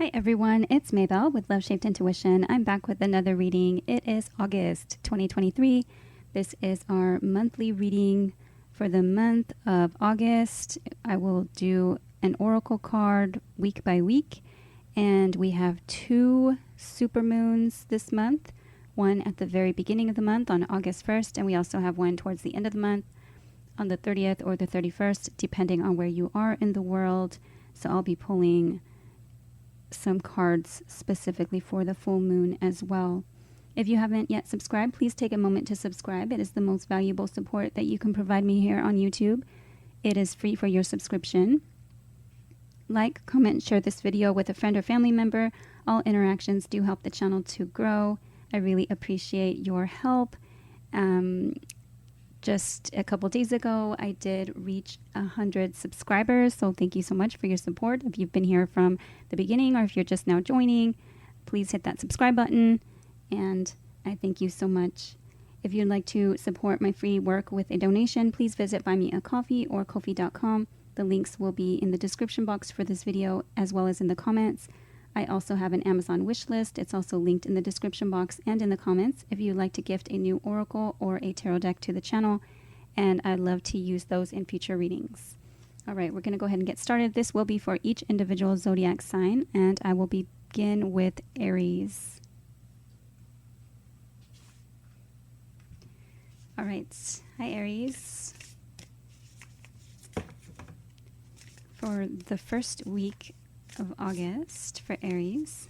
Hi everyone, it's Maybell with Love Shaped Intuition. I'm back with another reading. It is August 2023. This is our monthly reading for the month of August. I will do an oracle card week by week, and we have two supermoons this month, one at the very beginning of the month on August 1st, and we also have one towards the end of the month on the 30th or the 31st, depending on where you are in the world. So I'll be pulling some cards specifically for the full moon as well. If you haven't yet subscribed, please take a moment to subscribe. It is the most valuable support that you can provide me here on YouTube. It is free for your subscription. Like, comment, share this video with a friend or family member. All interactions do help the channel to grow. I really appreciate your help. Just a couple days ago, I did reach 100 subscribers, so thank you so much for your support. If you've been here from the beginning or if you're just now joining, please hit that subscribe button, and I thank you so much. If you'd like to support my free work with a donation, please visit Buy Me a Coffee or Ko-fi.com. The links will be in the description box for this video as well as in the comments. I also have an Amazon wish list. It's also linked in the description box and in the comments if you'd like to gift a new oracle or a tarot deck to the channel, and I'd love to use those in future readings. All right, we're going to go ahead and get started. This will be for each individual zodiac sign, and I will begin with Aries. All right, hi Aries. For the first week of August for Aries,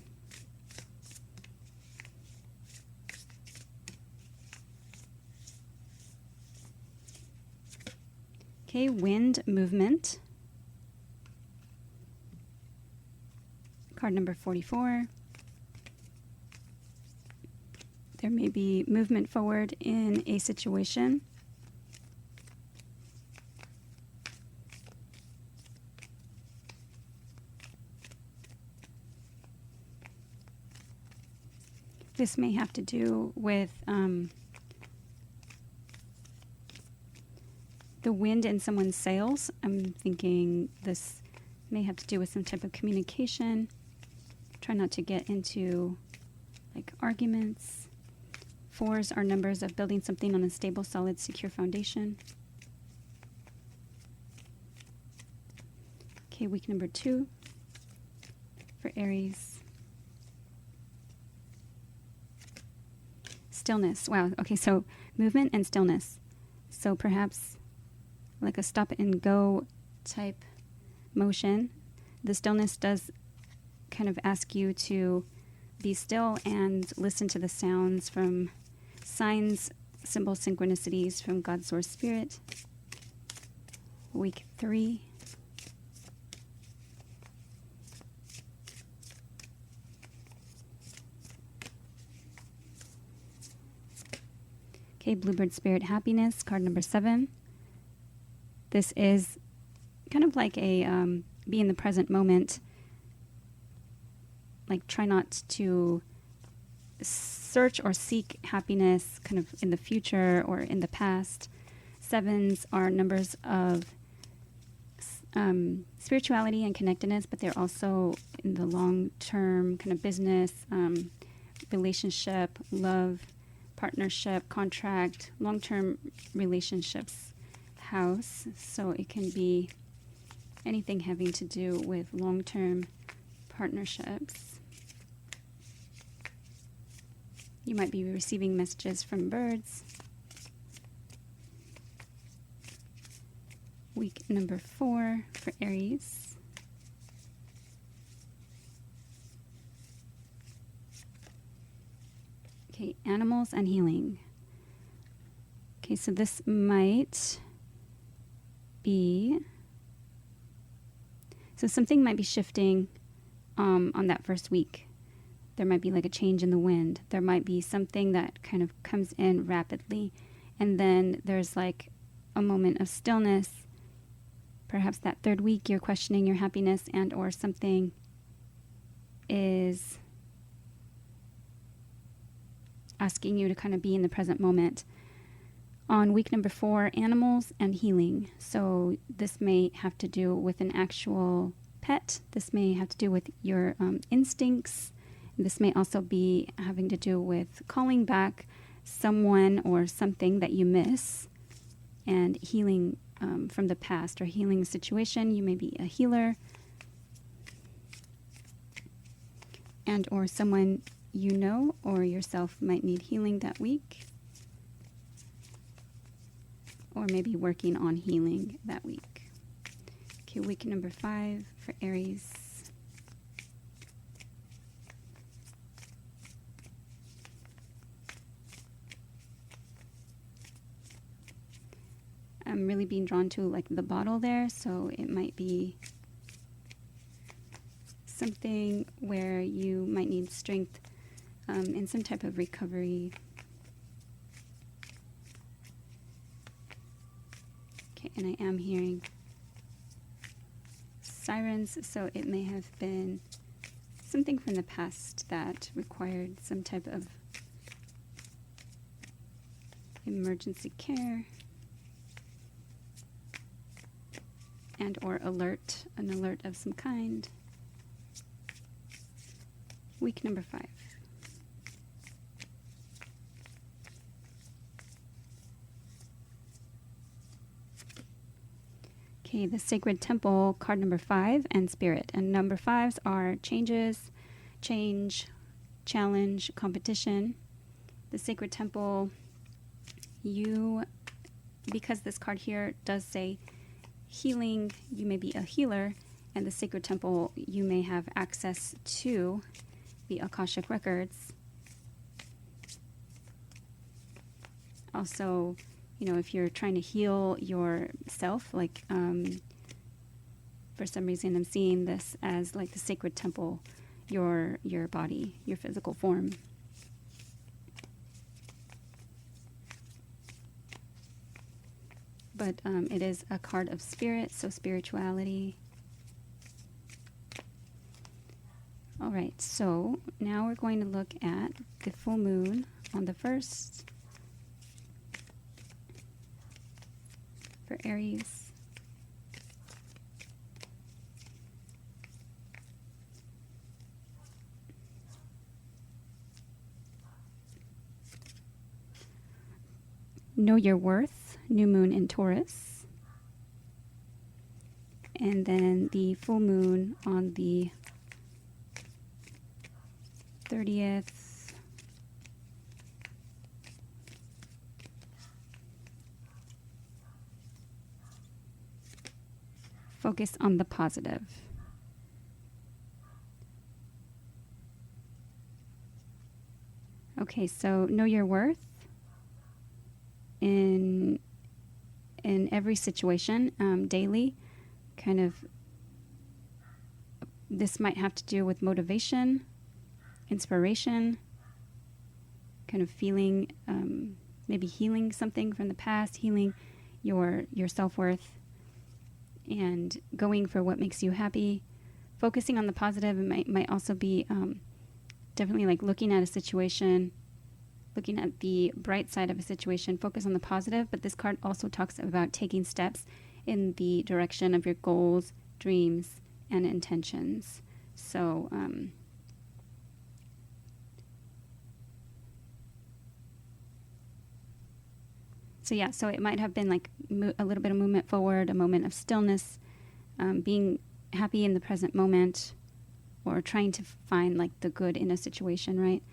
okay, wind movement, card number 44. There may be movement forward in a situation. This may have to do with the wind in someone's sails. I'm thinking this may have to do with some type of communication. Try not to get into like arguments. Fours are numbers of building something on a stable, solid, secure foundation. Okay, week number 2 for Aries. Stillness. Wow. Okay, so movement and stillness. So perhaps like a stop and go type motion. The stillness does kind of ask you to be still and listen to the sounds from signs, symbols, synchronicities from God's source spirit. Week 3. Okay, Bluebird Spirit Happiness, card number 7. This is kind of like a be in the present moment. Like try not to search or seek happiness kind of in the future or in the past. 7s are numbers of spirituality and connectedness, but they're also in the long-term kind of business, relationship, love, partnership, contract, long-term relationships house. So it can be anything having to do with long-term partnerships. You might be receiving messages from birds. Week number 4 for Aries. Okay, animals and healing. Okay, so this might be, so something might be shifting on that first week. There might be like a change in the wind. There might be something that kind of comes in rapidly, and then there's like a moment of stillness. Perhaps that third week you're questioning your happiness, and or something is asking you to kind of be in the present moment. On week number 4, animals and healing. So this may have to do with an actual pet. This may have to do with your instincts. This may also be having to do with calling back someone or something that you miss and healing from the past, or healing a situation. You may be a healer, and or someone you know or yourself might need healing that week, or maybe working on healing that week. Okay, week number 5 for Aries. I'm really being drawn to like the bottle there, so it might be something where you might need strength in some type of recovery. Okay, and I am hearing sirens, so it may have been something from the past that required some type of emergency care and or an alert of some kind. Week number 5. Okay, the Sacred Temple, card number 5, and Spirit. And number 5s are changes, change, challenge, competition. The Sacred Temple, because this card here does say healing, you may be a healer, and the Sacred Temple, you may have access to the Akashic Records. Also, if you're trying to heal yourself, like for some reason I'm seeing this as like the Sacred Temple, your body, your physical form. But it is a card of spirit, so spirituality. All right, so now we're going to look at the full moon on the 1st for Aries. Know your worth, new moon in Taurus. And then the full moon on the 30th. Focus on the positive. Okay, so know your worth in every situation, daily. Kind of, this might have to do with motivation, inspiration, kind of feeling, maybe healing something from the past, healing your self-worth, and going for what makes you happy. Focusing on the positive. It might also be definitely like looking at a situation, looking at the bright side of a situation. Focus on the positive, but this card also talks about taking steps in the direction of your goals, dreams, and intentions. So so it might have been like a little bit of movement forward, a moment of stillness, being happy in the present moment, or trying to find like the good in a situation, right?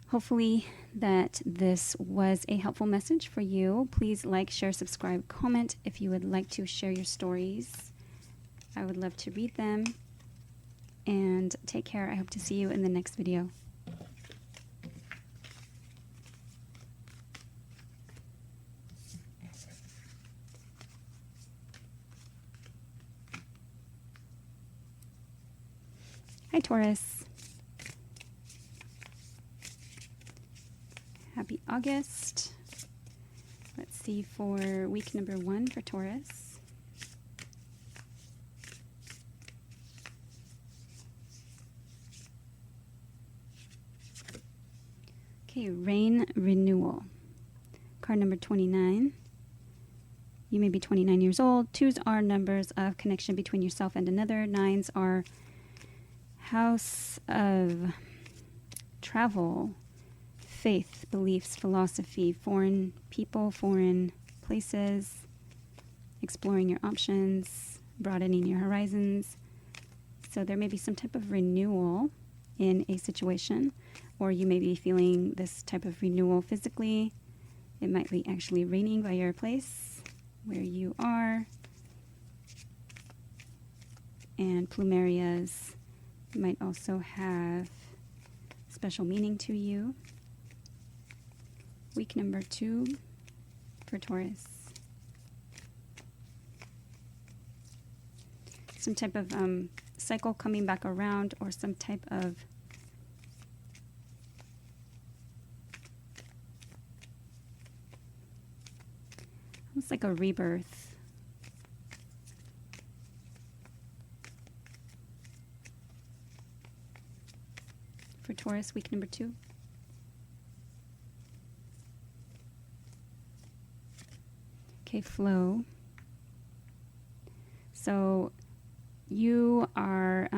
Hopefully that this was a helpful message for you. Please like, share, subscribe, comment if you would like to share your stories. I would love to read them. And take care. I hope to see you in the next video. Hi, Taurus. Happy August. Let's see for week number 1 for Taurus. Okay, Rain Renewal. Card number 29. You may be 29 years old. 2s are numbers of connection between yourself and another. 9s are house of travel, faith, beliefs, philosophy, foreign people, foreign places, exploring your options, broadening your horizons. So there may be some type of renewal in a situation, or you may be feeling this type of renewal physically. It might be actually raining by your place where you are. And plumerias might also have special meaning to you. Week number 2 for Taurus. Some type of cycle coming back around, or some type of almost like a rebirth. For Taurus, week number 2. Okay, flow. So you are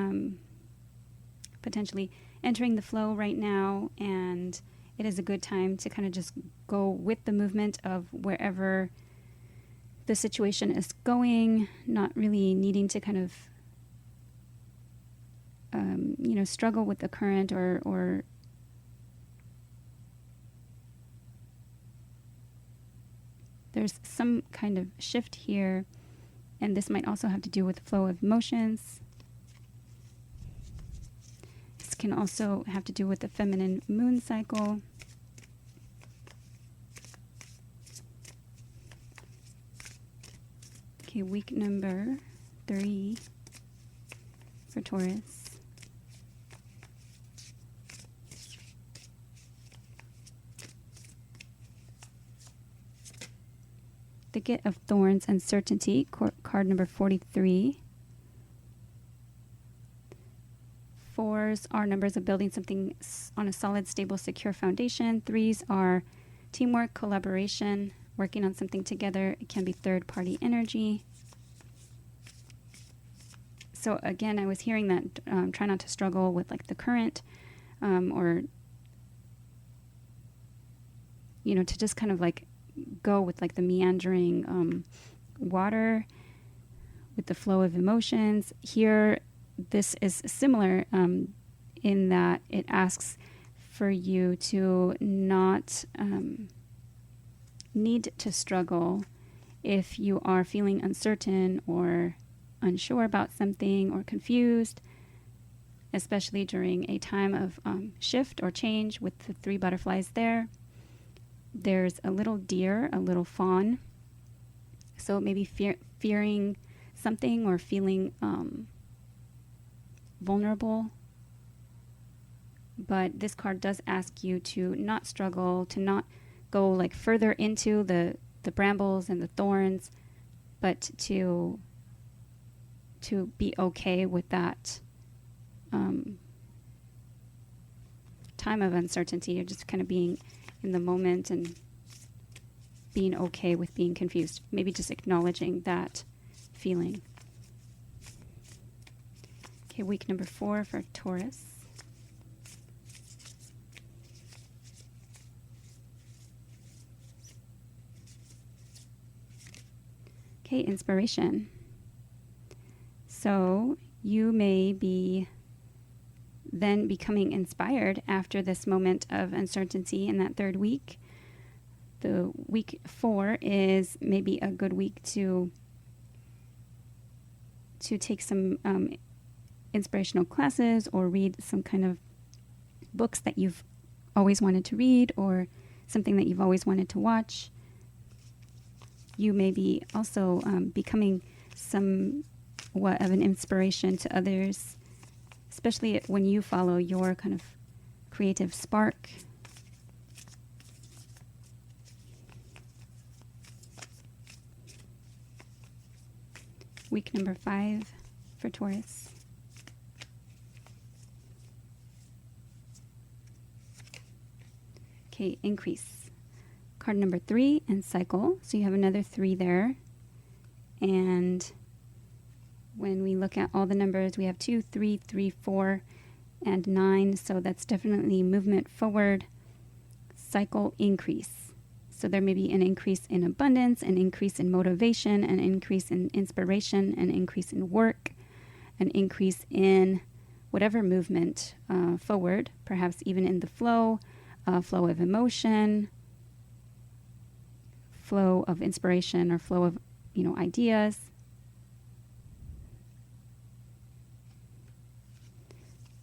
potentially entering the flow right now, and it is a good time to kind of just go with the movement of wherever the situation is going, not really needing to kind of struggle with the current, or there's some kind of shift here, and this might also have to do with the flow of emotions. This can also have to do with the feminine moon cycle. Okay, week number 3 for Taurus. The Get of Thorns, Uncertainty, card number 43. 4s are numbers of building something on a solid, stable, secure foundation. 3s are teamwork, collaboration, working on something together. It can be third-party energy. So again, I was hearing that try not to struggle with like the current, or to just kind of like go with like the meandering water with the flow of emotions. Here, this is similar in that it asks for you to not need to struggle if you are feeling uncertain or unsure about something or confused, especially during a time of shift or change with the 3 butterflies there. There's a little deer, a little fawn. So maybe fearing something or feeling vulnerable. But this card does ask you to not struggle, to not go like further into the brambles and the thorns, but to be okay with that time of uncertainty. You're just kind of being in the moment and being okay with being confused. Maybe just acknowledging that feeling. Okay, week number 4 for Taurus. Okay, inspiration. So you may be then becoming inspired after this moment of uncertainty in that 3rd week. The week 4 is maybe a good week to take some inspirational classes or read some kind of books that you've always wanted to read, or something that you've always wanted to watch. You may be also becoming somewhat of an inspiration to others, especially when you follow your kind of creative spark. Week number 5 for Taurus. Okay, increase. Card number 3 and cycle. So you have another 3 there. And when we look at all the numbers, we have 2, 3, 3, 4, and 9. So that's definitely movement forward, cycle increase. So there may be an increase in abundance, an increase in motivation, an increase in inspiration, an increase in work, an increase in whatever movement forward, perhaps even in the flow of emotion, flow of inspiration, or flow of, ideas.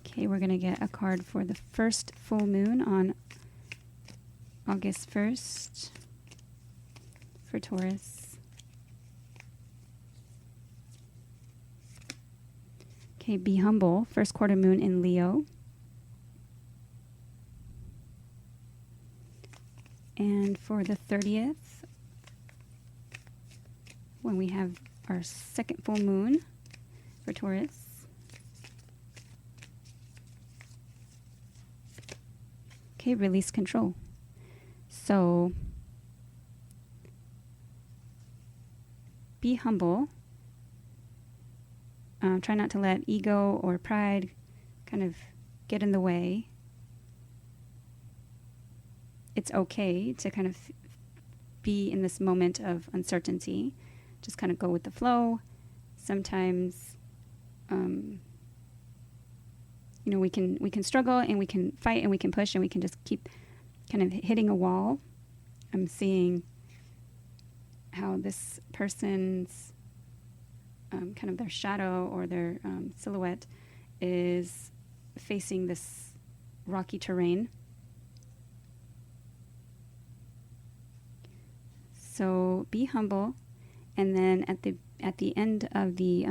Okay, we're going to get a card for the first full moon on August 1st for Taurus. Okay, be humble, first quarter moon in Leo. And for the 30th, when we have our second full moon for Taurus. Okay, release control. So be humble. Try not to let ego or pride kind of get in the way. It's okay to kind of be in this moment of uncertainty. Just kind of go with the flow. Sometimes, we can struggle, and we can fight, and we can push, and we can just keep kind of hitting a wall. I'm seeing how this person's kind of their shadow or their silhouette is facing this rocky terrain. So be humble, and then at the end of the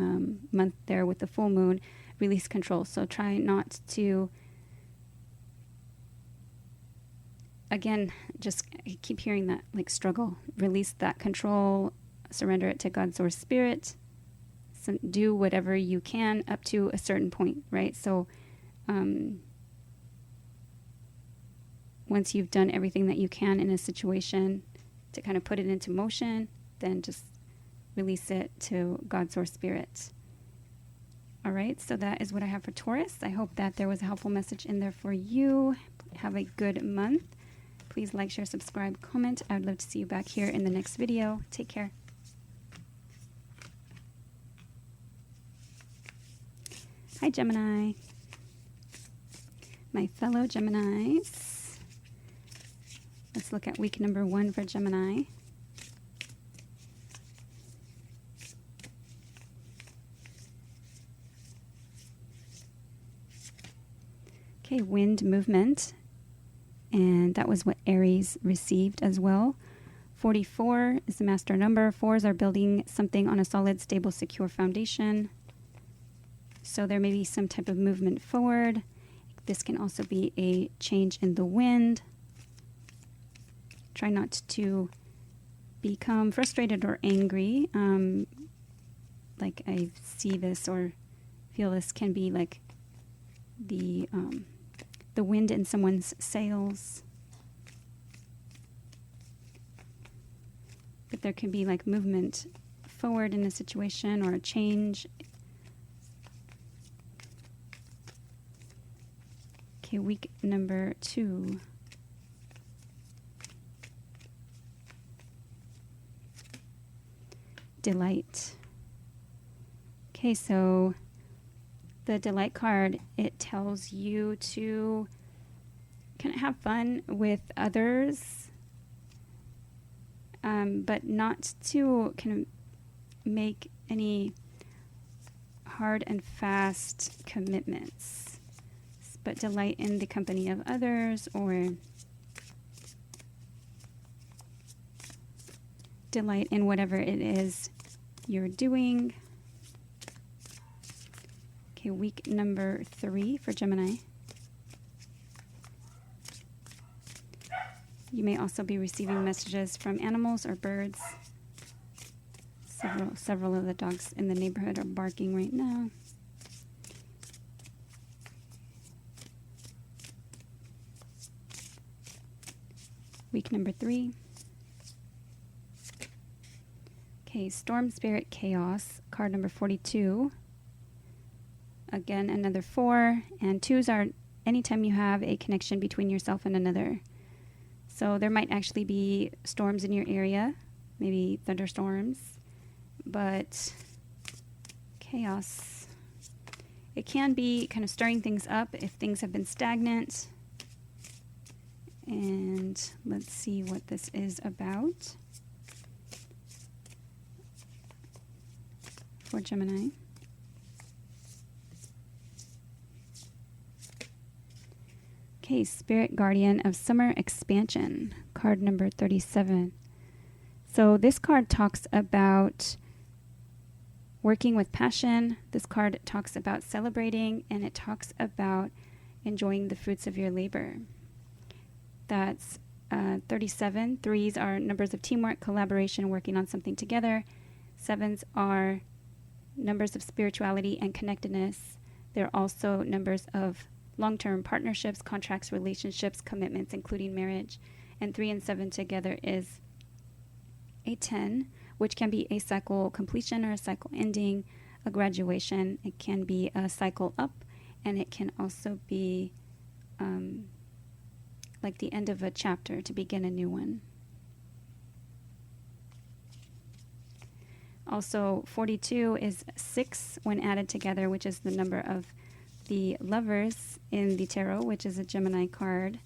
month there with the full moon, release control. So try not to, again, just keep hearing that, like, struggle. Release that control, surrender it to God's source spirit. Do whatever you can up to a certain point, right? So once you've done everything that you can in a situation to kind of put it into motion, then just release it to God's source spirit. All right, so that is what I have for Taurus. I hope that there was a helpful message in there for you. Have a good month. Please like, share, subscribe, comment. I would love to see you back here in the next video. Take care. Hi, Gemini. My fellow Geminis. Let's look at week number 1 for Gemini. Okay, wind movement. And that was what Aries received as well. 44 is the master number. 4s are building something on a solid, stable, secure foundation. So there may be some type of movement forward. This can also be a change in the wind. Try not to become frustrated or angry. Like I see this or feel this can be like the wind in someone's sails. But there can be like movement forward in a situation or a change. Okay, week number 2. Delight. Okay, so the delight card, it tells you to kind of have fun with others, but not to kind of make any hard and fast commitments, but delight in the company of others, or delight in whatever it is you're doing. Okay, week number 3 for Gemini. You may also be receiving messages from animals or birds. Several of the dogs in the neighborhood are barking right now. Week number 3. Okay, Storm Spirit Chaos, card number 42. Again, another 4. And 2s are anytime you have a connection between yourself and another. So there might actually be storms in your area, maybe thunderstorms, but chaos. It can be kind of stirring things up if things have been stagnant. And let's see what this is about for Gemini. Okay, Spirit Guardian of Summer Expansion, card number 37. So this card talks about working with passion. This card talks about celebrating, and it talks about enjoying the fruits of your labor. That's 37. 3s are numbers of teamwork, collaboration, working on something together. 7s are numbers of spirituality and connectedness. They're also numbers of long-term partnerships, contracts, relationships, commitments, including marriage. And 3 and 7 together is a 10, which can be a cycle completion or a cycle ending, a graduation. It can be a cycle up, and it can also be like the end of a chapter to begin a new one. Also, 42 is 6 when added together, which is the number of the lovers in the tarot, which is a Gemini card.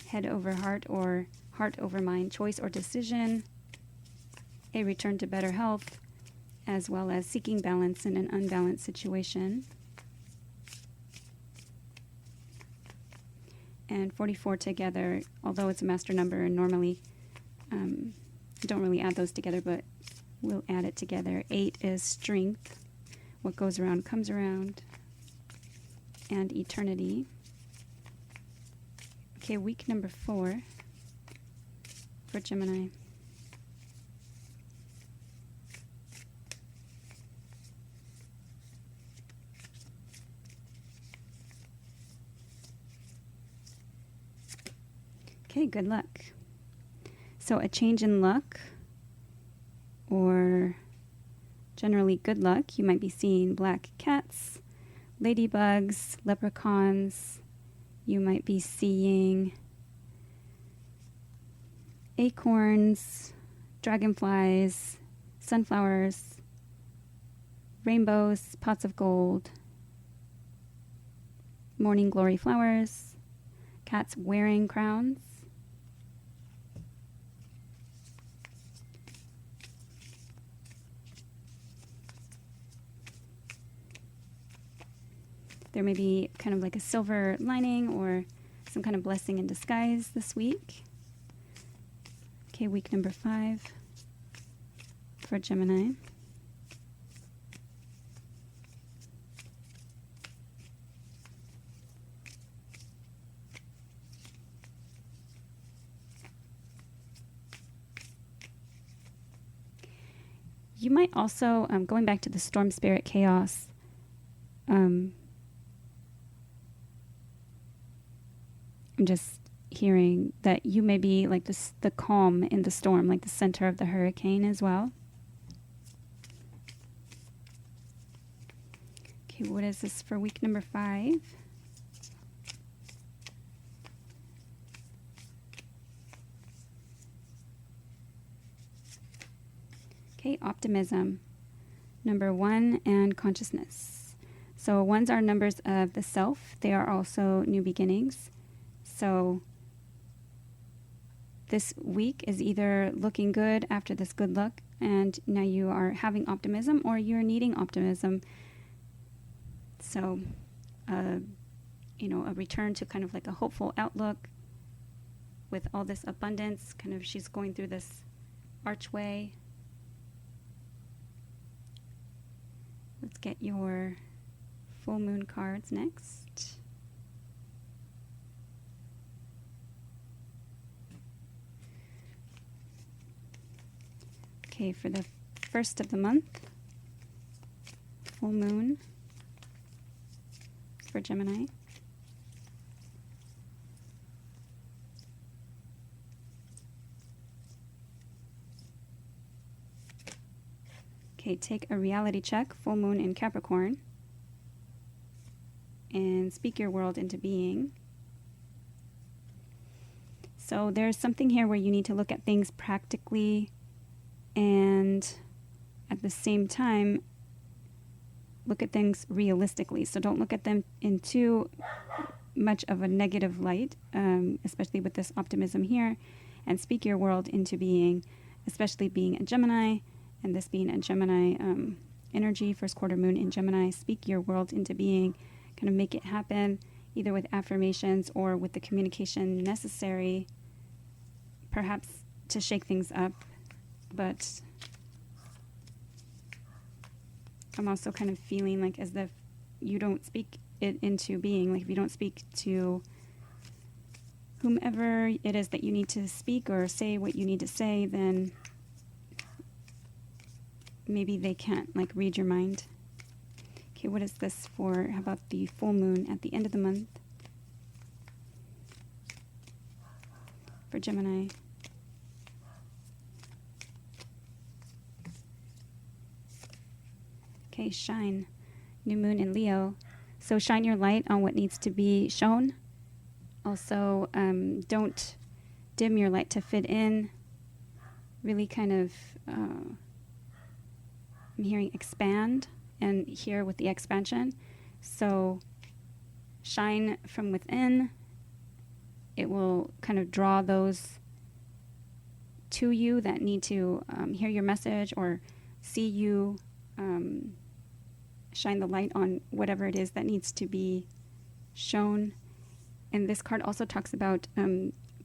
Head over heart or heart over mind, choice or decision, a return to better health, as well as seeking balance in an unbalanced situation. And 44 together, although it's a master number, and normally don't really add those together, but we'll add it together. 8 is strength. What goes around comes around. And eternity. Okay, week number 4 for Gemini. Okay, good luck. So a change in luck, or generally good luck. You might be seeing black cats, ladybugs, leprechauns. You might be seeing acorns, dragonflies, sunflowers, rainbows, pots of gold, morning glory flowers, cats wearing crowns. There may be kind of like a silver lining or some kind of blessing in disguise this week. Okay, week number 5 for Gemini. You might also, going back to the Storm Spirit Chaos, I'm just hearing that you may be like the calm in the storm, like the center of the hurricane as well. Okay, what is this for week number 5? Okay, optimism, number 1, and consciousness. So 1s are numbers of the self. They are also new beginnings. So this week is either looking good after this good luck, and now you are having optimism, or you're needing optimism. So, a return to kind of like a hopeful outlook with all this abundance. Kind of, she's going through this archway. Let's get your full moon cards next. Okay, for the first of the month, full moon for Gemini. Okay, take a reality check, full moon in Capricorn, and speak your world into being. So there's something here where you need to look at things practically and at the same time look at things realistically. So don't look at them in too much of a negative light, especially with this optimism here, and speak your world into being, especially being a Gemini, and this being a Gemini energy, first quarter moon in Gemini. Speak your world into being, kind of make it happen, either with affirmations or with the communication necessary, perhaps to shake things up. But I'm also kind of feeling like as if you don't speak it into being, like if you don't speak to whomever it is that you need to speak or say what you need to say, then maybe they can't like read your mind. Okay, what is this for? How about the full moon at the end of the month for Gemini? Okay, shine. New moon in Leo. So shine your light on what needs to be shown. Also, don't dim your light to fit in. Really kind of, I'm hearing expand, and here with the expansion. So shine from within. It will kind of draw those to you that need to hear your message or see you. Shine the light on whatever it is that needs to be shown. And this card also talks about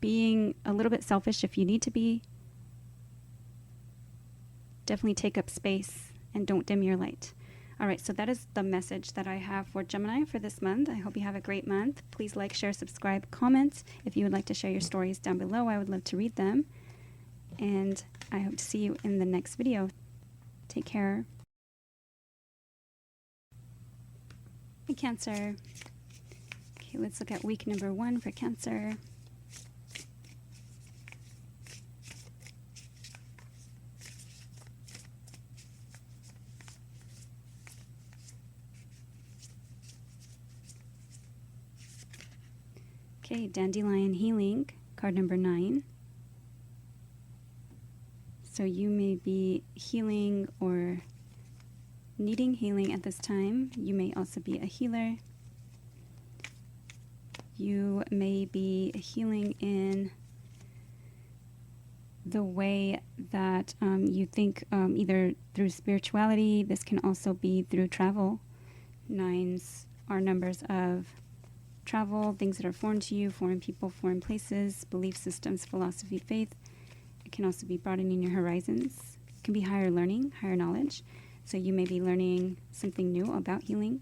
being a little bit selfish if you need to be. Definitely take up space and don't dim your light. All right, so that is the message that I have for Gemini for this month. I hope you have a great month. Please like, share, subscribe, comment. If you would like to share your stories down below, I would love to read them. And I hope to see you in the next video. Take care. Hey, Cancer. Okay, let's look at week number 1 for Cancer. Okay, Dandelion Healing, card number 9. So you may be healing or needing healing at this time. You may also be a healer. You may be healing in the way that you think, either through spirituality. This can also be through travel. 9s are numbers of travel, things that are foreign to you, foreign people, foreign places, belief systems, philosophy, faith. It can also be broadening your horizons. It can be higher learning, higher knowledge. So you may be learning something new about healing.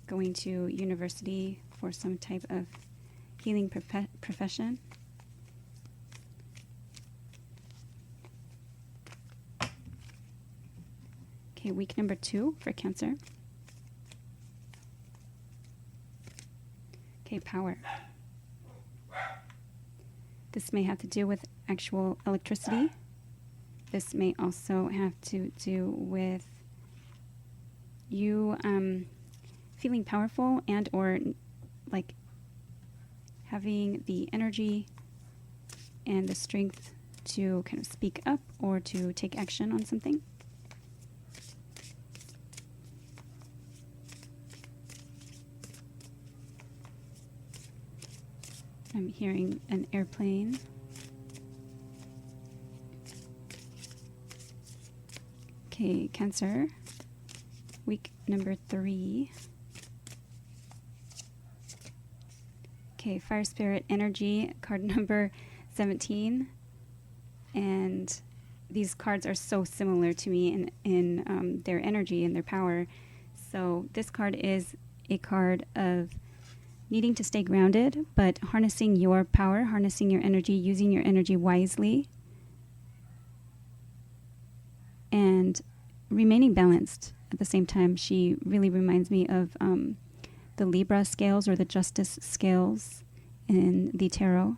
Going to university for some type of healing profession. Okay, week number 2 for Cancer. Okay, power. This may have to do with actual electricity. This may also have to do with you feeling powerful and or like having the energy and the strength to kind of speak up or to take action on something. I'm hearing an airplane. Okay, Cancer, week number 3. Okay, Fire Spirit Energy, card number 17. And these cards are so similar to me in their energy and their power. So this card is a card of needing to stay grounded, but harnessing your power, harnessing your energy, using your energy wisely, and remaining balanced at the same time. She really reminds me of the Libra scales or the justice scales in the tarot.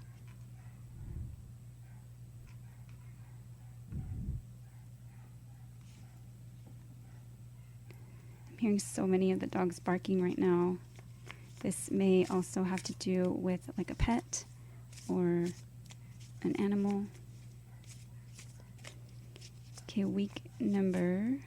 hearing so many of the dogs barking right now. This may also have to do with like a pet or an animal. Okay, week number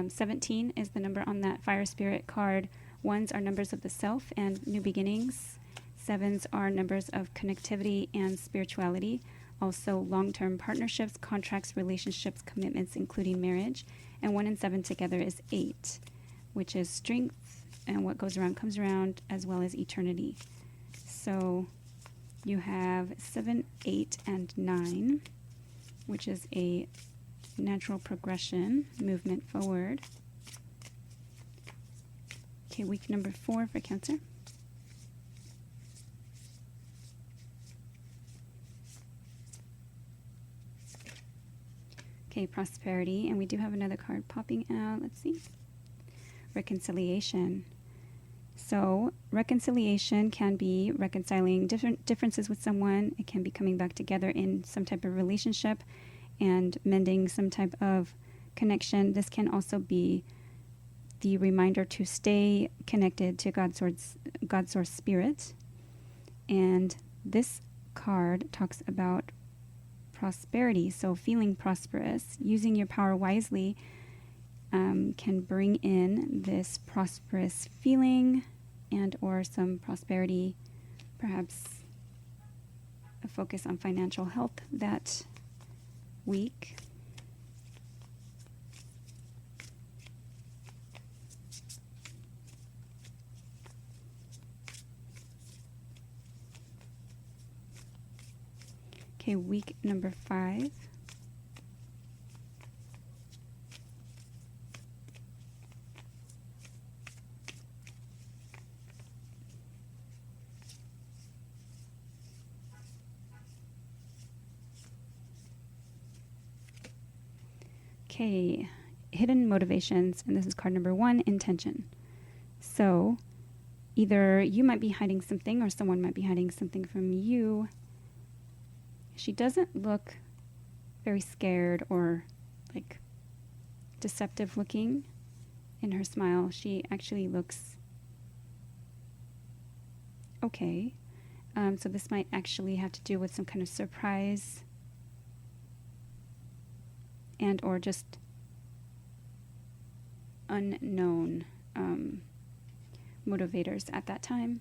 17 is the number on that fire spirit card. Ones are numbers of the self and new beginnings. Sevens are numbers of connectivity and spirituality. Also long-term partnerships, contracts, relationships, commitments, including marriage. And 1 and 7 together is 8, which is strength and what goes around comes around, as well as eternity. So you have 7, 8, and 9, which is a natural progression, movement forward. Okay, week number 4 for Cancer. Okay, prosperity, and we do have another card popping out. Let's see. Reconciliation. So reconciliation can be reconciling differences with someone. It can be coming back together in some type of relationship and mending some type of connection. This can also be the reminder to stay connected to God's source spirit. And this card talks about prosperity. So feeling prosperous, using your power wisely, can bring in this prosperous feeling and or some prosperity, perhaps a focus on financial health that week. Okay, week number 5. Okay, hidden motivations, and this is card number 1, intention. So either you might be hiding something or someone might be hiding something from you. She doesn't look very scared or like deceptive looking in her smile. She actually looks okay. So this might actually have to do with some kind of surprise and or just unknown motivators at that time.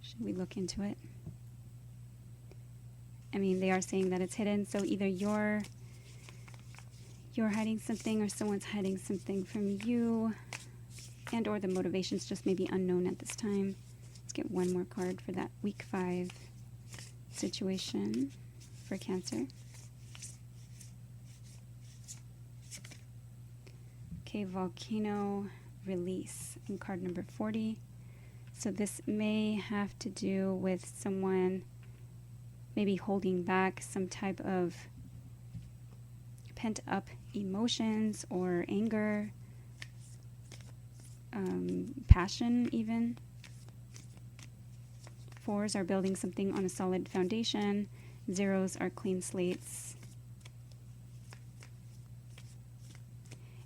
Should we look into it? I mean, they are saying that it's hidden, so either you're hiding something or someone's hiding something from you, and or the motivations just may be unknown at this time. Let's get one more card for that week 5 situation for Cancer. Okay, volcano release in card number 40. So this may have to do with someone maybe holding back some type of pent up emotions or anger, passion even. 4s are building something on a solid foundation. 0s are clean slates.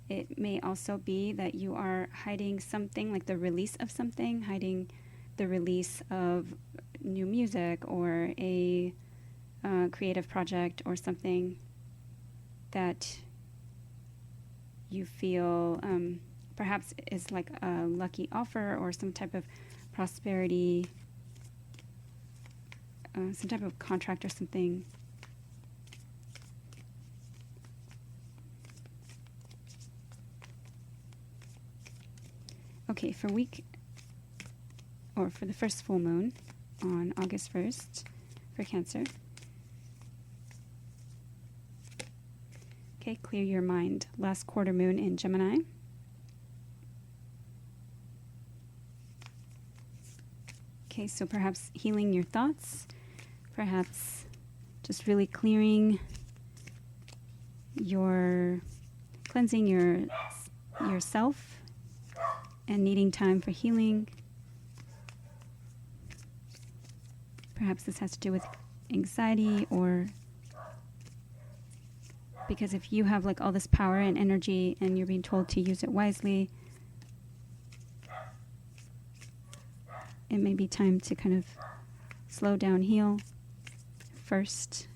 It may also be that you are hiding something, like the release of something, hiding the release of new music or a creative project or something that you feel perhaps is like a lucky offer or some type of prosperity, some type of contract or something. Okay, for the first full moon on August 1st for Cancer. Okay, clear your mind. Last quarter moon in Gemini. Okay, so perhaps healing your thoughts, perhaps just really clearing cleansing yourself and needing time for healing. Perhaps this has to do with anxiety, or because if you have like all this power and energy and you're being told to use it wisely, it may be time to kind of slow down, heal first.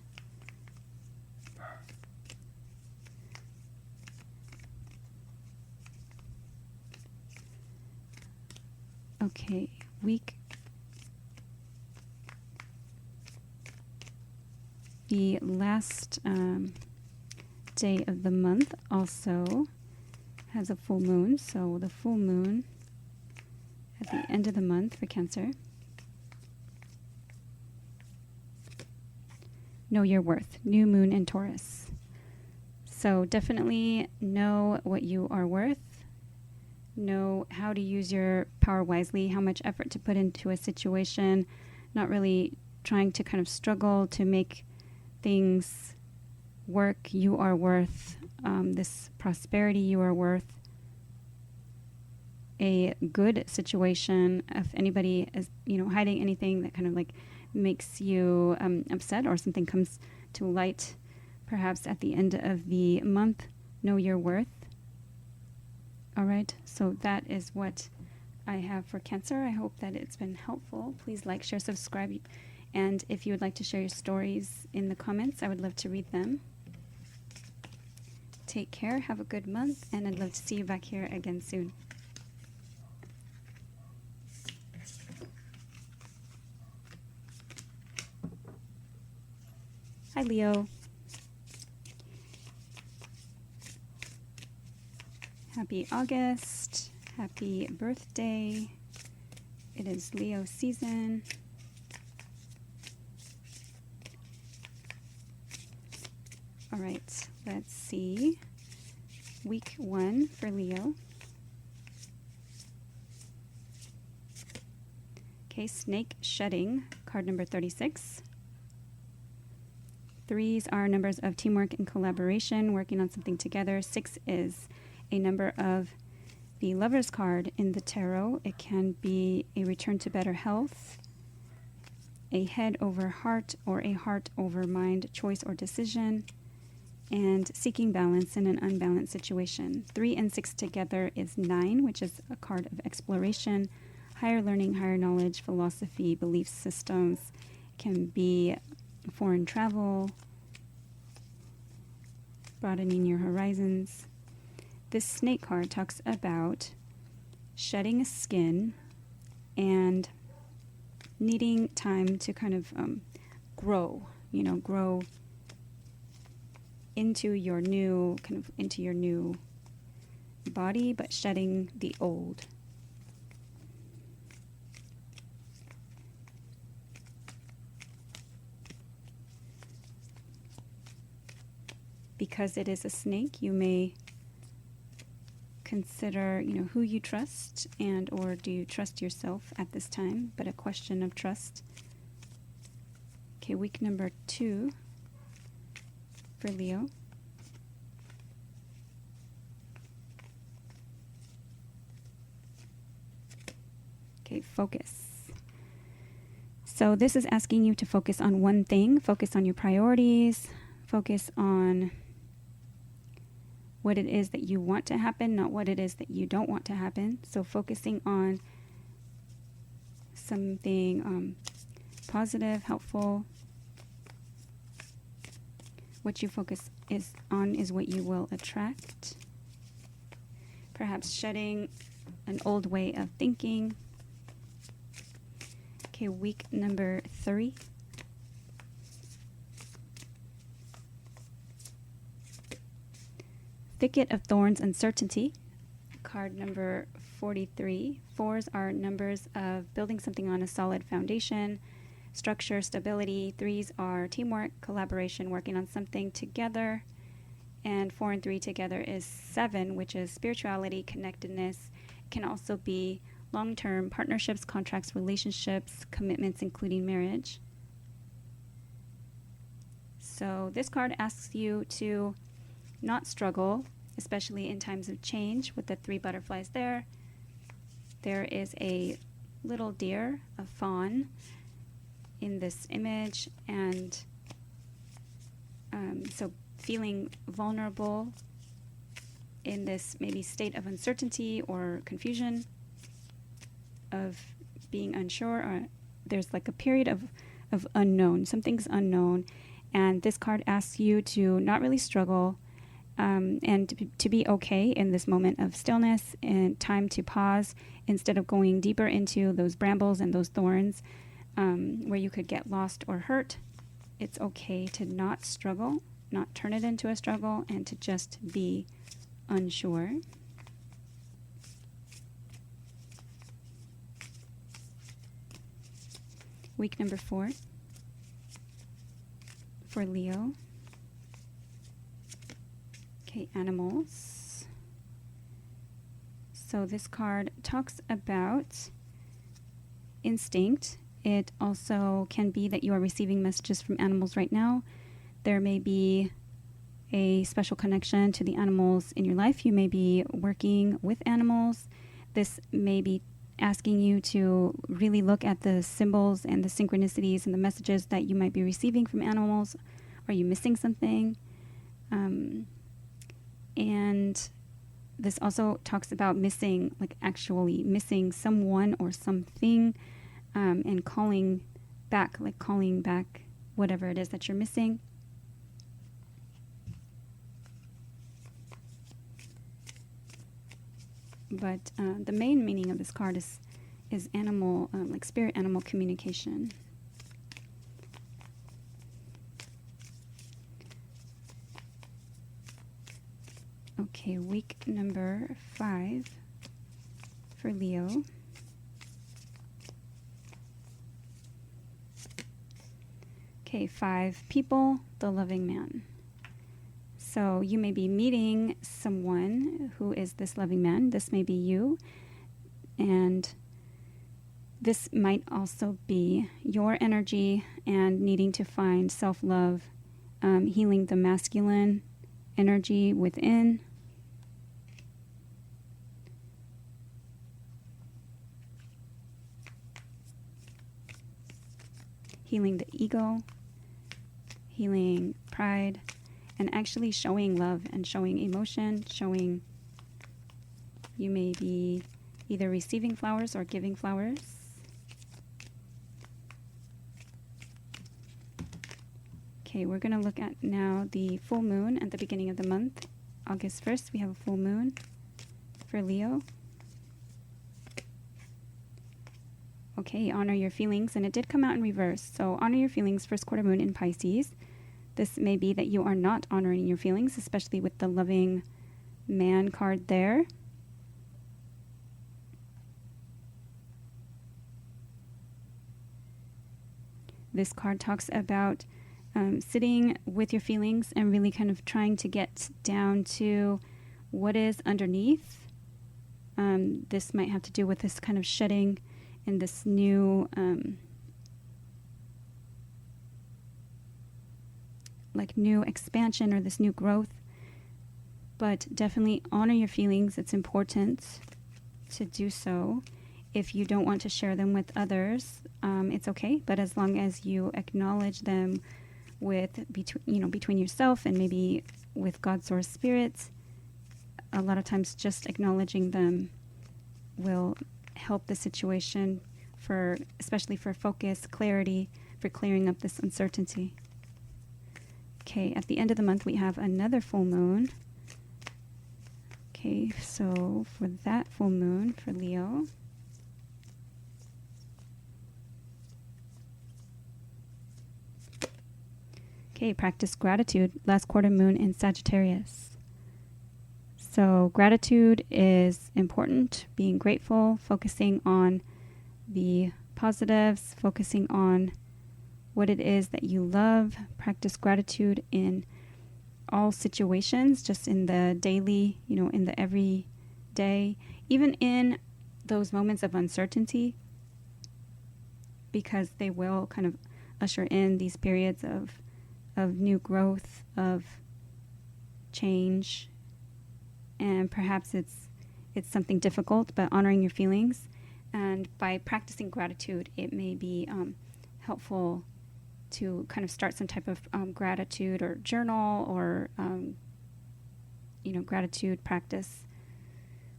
Okay, week. The last day of the month also has a full moon, so the full moon at the end of the month for Cancer. Know your worth. New moon in Taurus. So definitely know what you are worth. Know how to use your power wisely, how much effort to put into a situation, not really trying to kind of struggle to make things work. You are worth this prosperity. You are worth a good situation. If anybody is, hiding anything that kind of like makes you upset, or something comes to light perhaps at the end of the month, know your worth. All right, so that is what I have for Cancer. I hope that it's been helpful. Please like, share, subscribe. And if you would like to share your stories in the comments, I would love to read them. Take care, have a good month, and I'd love to see you back here again soon. Hi, Leo. Happy August. Happy birthday. It is Leo season. All right, let's see. Week 1 for Leo. Okay, snake shedding, card number 36. 3s are numbers of teamwork and collaboration, working on something together. 6 is a number of the Lover's card in the tarot. It can be a return to better health, a head over heart, or a heart over mind choice or decision, and seeking balance in an unbalanced situation. 3 and 6 together is 9, which is a card of exploration, higher learning, higher knowledge, philosophy, belief systems. It can be foreign travel, broadening your horizons. This snake card talks about shedding a skin and needing time to kind of grow into your new body, but shedding the old. Because it is a snake, you may consider, who you trust, and or do you trust yourself at this time, but a question of trust. Okay, week number 2 for Leo. Okay, focus. So this is asking you to focus on one thing, focus on your priorities, focus on what it is that you want to happen, not what it is that you don't want to happen. So focusing on something positive, helpful. What you focus on is what you will attract. Perhaps shedding an old way of thinking. Okay, week number 3. Thicket of Thorns, Uncertainty, card number 43. 4s are numbers of building something on a solid foundation, structure, stability. 3s are teamwork, collaboration, working on something together. And 4 and 3 together is 7, which is spirituality, connectedness. It can also be long-term partnerships, contracts, relationships, commitments, including marriage. So this card asks you to not struggle, especially in times of change. With the 3 butterflies there, there is a little deer, a fawn, in this image, and so feeling vulnerable in this maybe state of uncertainty or confusion, of being unsure, or there's like a period of unknown. Something's unknown, and this card asks you to not really struggle, and to be okay in this moment of stillness and time to pause instead of going deeper into those brambles and those thorns, where you could get lost or hurt. It's okay to not struggle, not turn it into a struggle, and to just be unsure. Week number 4 for Leo. Okay, animals. So this card talks about instinct. It also can be that you are receiving messages from animals right now. There may be a special connection to the animals in your life. You may be working with animals. This may be asking you to really look at the symbols and the synchronicities and the messages that you might be receiving from animals. Are you missing something? And this also talks about missing, like actually missing someone or something, and calling back whatever it is that you're missing. But the main meaning of this card is animal, like spirit animal communication. Okay, week number 5 for Leo. Okay, 5 people, the loving man. So you may be meeting someone who is this loving man. This may be you. And this might also be your energy and needing to find self-love, healing the masculine energy within. Healing the ego, healing pride, and actually showing love and showing emotion, showing you may be either receiving flowers or giving flowers. Okay, we're going to look at now the full moon at the beginning of the month. August 1st, we have a full moon for Leo. Okay, honor your feelings, and it did come out in reverse. So honor your feelings, first quarter moon in Pisces. This may be that you are not honoring your feelings, especially with the loving man card there. This card talks about sitting with your feelings and really kind of trying to get down to what is underneath. This might have to do with this kind of shedding and this new new expansion or this new growth. But definitely honor your feelings. It's important to do so. If you don't want to share them with others, it's okay. But as long as you acknowledge them between yourself and maybe with God, source, spirits, a lot of times just acknowledging them will help the situation, especially for focus, clarity, for clearing up this uncertainty. Okay, at the end of the month we have another full moon. Okay, so for that full moon for Leo, okay, practice gratitude, last quarter moon in Sagittarius. So gratitude is important, being grateful, focusing on the positives, focusing on what it is that you love. Practice gratitude in all situations, just in the daily, in the everyday, even in those moments of uncertainty, because they will kind of usher in these periods of new growth, of change, and perhaps it's something difficult, but honoring your feelings. And by practicing gratitude, it may be helpful to kind of start some type of gratitude or journal or, gratitude practice.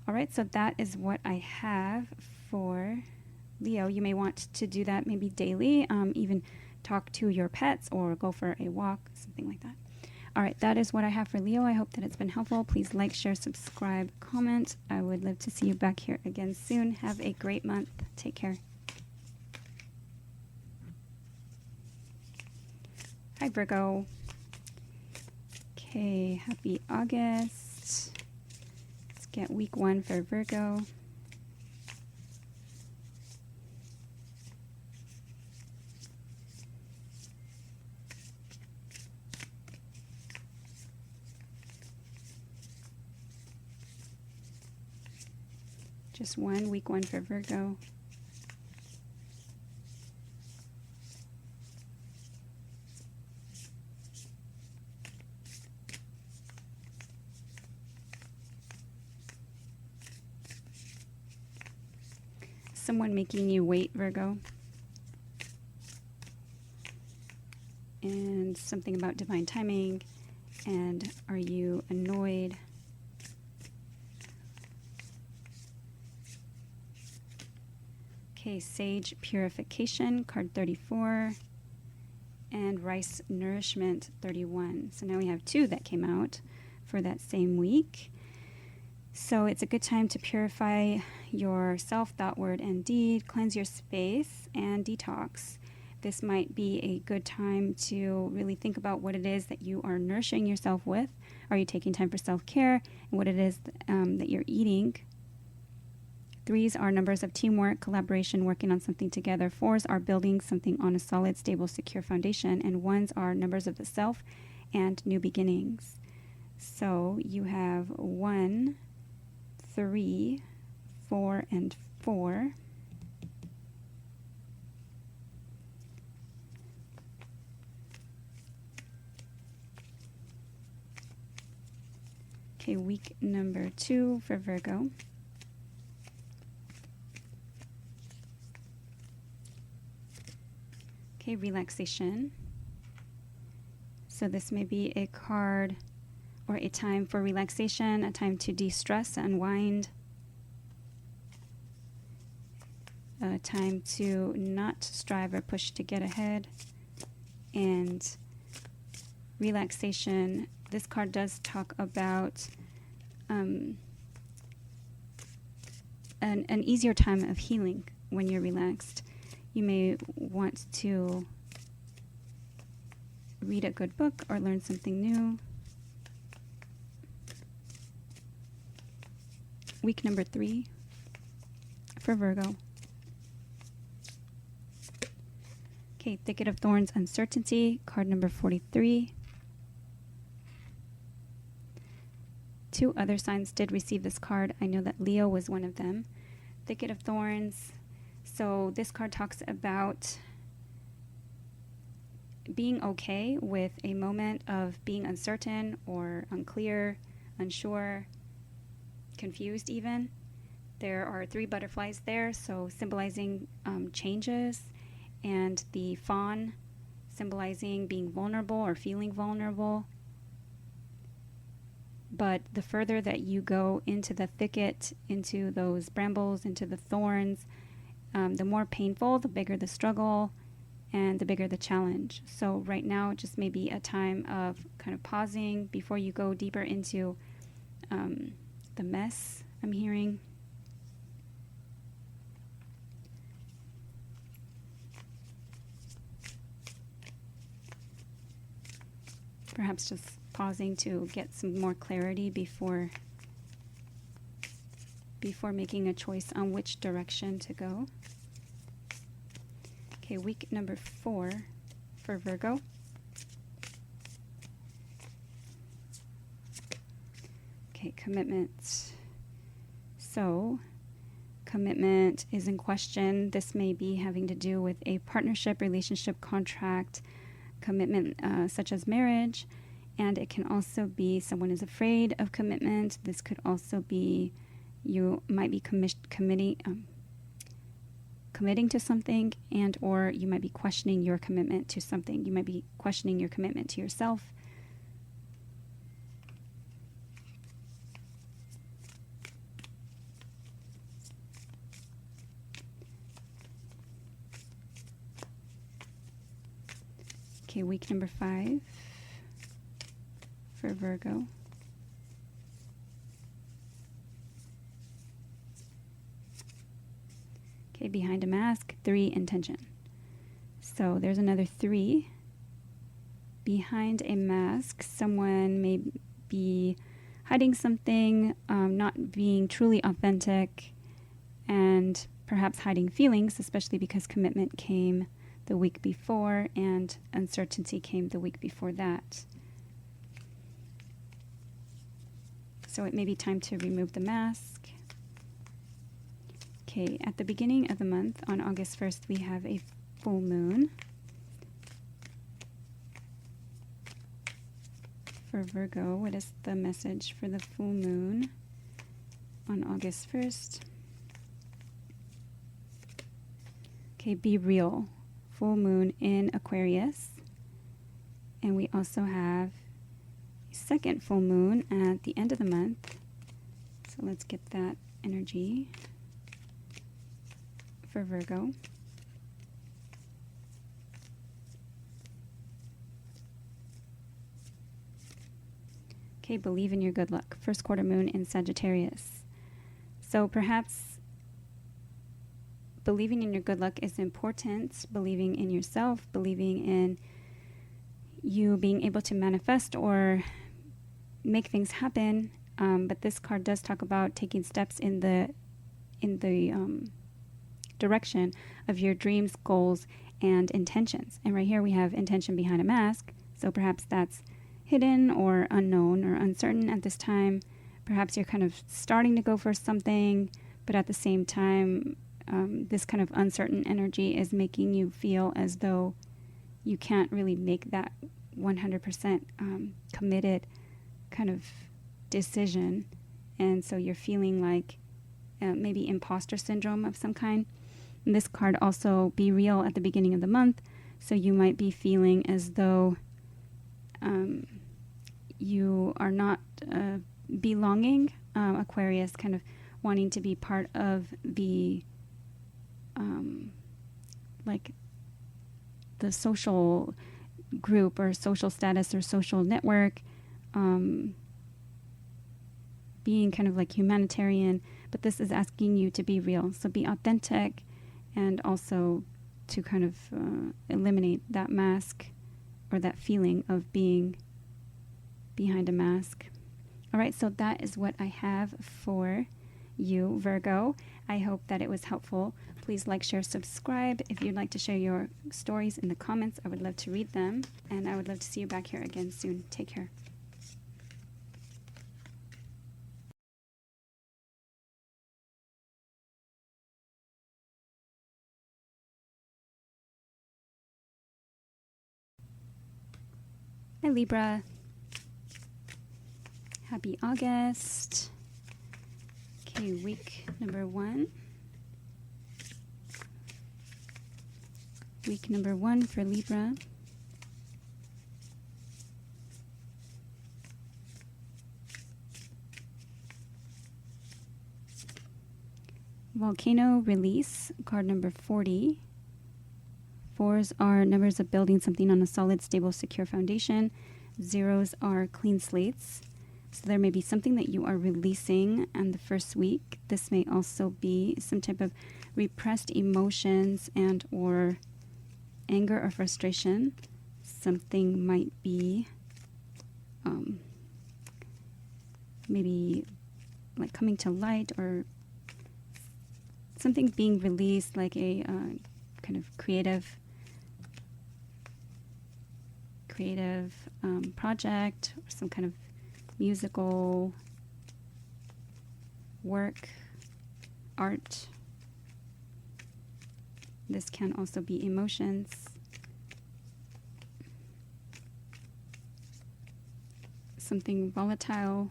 All right, so that is what I have for Leo. You may want to do that maybe daily, even talk to your pets or go for a walk, something like that. All right, that is what I have for Leo. I hope that it's been helpful. Please like, share, subscribe, comment. I would love to see you back here again soon. Have a great month. Take care. Hi, Virgo. Okay, happy August. Let's get week 1 for Virgo. Just week 1 for Virgo. Someone making you wait, Virgo. And something about divine timing. And are you annoyed? Okay, Sage Purification, card 34. And Rice Nourishment, 31. So now we have 2 that came out for that same week. So it's a good time to purify yourself, thought, word, and deed, cleanse your space, and detox. This might be a good time to really think about what it is that you are nourishing yourself with. Are you taking time for self-care? And what it is that you're eating. 3s are numbers of teamwork, collaboration, working on something together. 4s are building something on a solid, stable, secure foundation. And 1s are numbers of the self and new beginnings. So you have 1, 3, 4, and 4. Okay, week number 2 for Virgo. Okay, relaxation. So this may be a card or a time for relaxation, a time to de-stress, unwind, a time to not strive or push to get ahead. And relaxation, this card does talk about an easier time of healing when you're relaxed. You may want to read a good book or learn something new. Week number 3 for Virgo. Okay, Thicket of Thorns, Uncertainty, card number 43. 2 other signs did receive this card. I know that Leo was one of them. Thicket of Thorns. So this card talks about being okay with a moment of being uncertain or unclear, unsure, confused even. There are 3 butterflies there, so symbolizing changes, and the fawn symbolizing being vulnerable or feeling vulnerable. But the further that you go into the thicket, into those brambles, into the thorns, the more painful, the bigger the struggle, and the bigger the challenge. So right now, it just may be a time of kind of pausing before you go deeper into the mess I'm hearing. Perhaps just pausing to get some more clarity before making a choice on which direction to go. Okay, week number 4 for Virgo. Okay, commitment. So, commitment is in question. This may be having to do with a partnership, relationship, contract, commitment such as marriage. And it can also be someone is afraid of commitment. This could also be you might be committing committing to something, and or you might be questioning your commitment to something. You might be questioning your commitment to yourself. Okay, week number 5 for Virgo. Okay, behind a mask, 3, intention. So there's another 3. Behind a mask, someone may be hiding something, not being truly authentic, and perhaps hiding feelings, especially because commitment came the week before and uncertainty came the week before that. So it may be time to remove the mask. Okay, at the beginning of the month, on August 1st, we have a full moon. For Virgo, what is the message for the full moon on August 1st? Okay, be real. Full moon in Aquarius. And we also have a second full moon at the end of the month. So let's get that energy for Virgo. Okay, believe in your good luck. First quarter moon in Sagittarius. So perhaps believing in your good luck is important. Believing in yourself, believing in you being able to manifest or make things happen. But this card does talk about taking steps in the direction of your dreams, goals, and intentions. And right here we have intention behind a mask. So perhaps that's hidden or unknown or uncertain at this time. Perhaps you're kind of starting to go for something, but at the same time, this kind of uncertain energy is making you feel as though you can't really make that 100% committed kind of decision. And so you're feeling like maybe imposter syndrome of some kind. And this card also, be real at the beginning of the month. So you might be feeling as though you are not belonging. Aquarius, kind of wanting to be part of the like the social group or social status or social network, being kind of like humanitarian, but this is asking you to be real. So be authentic, and also to kind of eliminate that mask or that feeling of being behind a mask. All right, so that is what I have for you, Virgo. I hope that it was helpful. Please like, share, subscribe. If you'd like to share your stories in the comments, I would love to read them. And I would love to see you back here again soon. Take care. Hi, Libra. Happy August. Okay, week number 1. Week number 1 for Libra. Volcano release, card number 40. 4s are numbers of building something on a solid, stable, secure foundation. 0s are clean slates. So there may be something that you are releasing in the first week. This may also be some type of repressed emotions and or anger or frustration. Something might be maybe like coming to light, or something being released, like a kind of creative project, or some kind of musical work, art. This can also be emotions. Something volatile,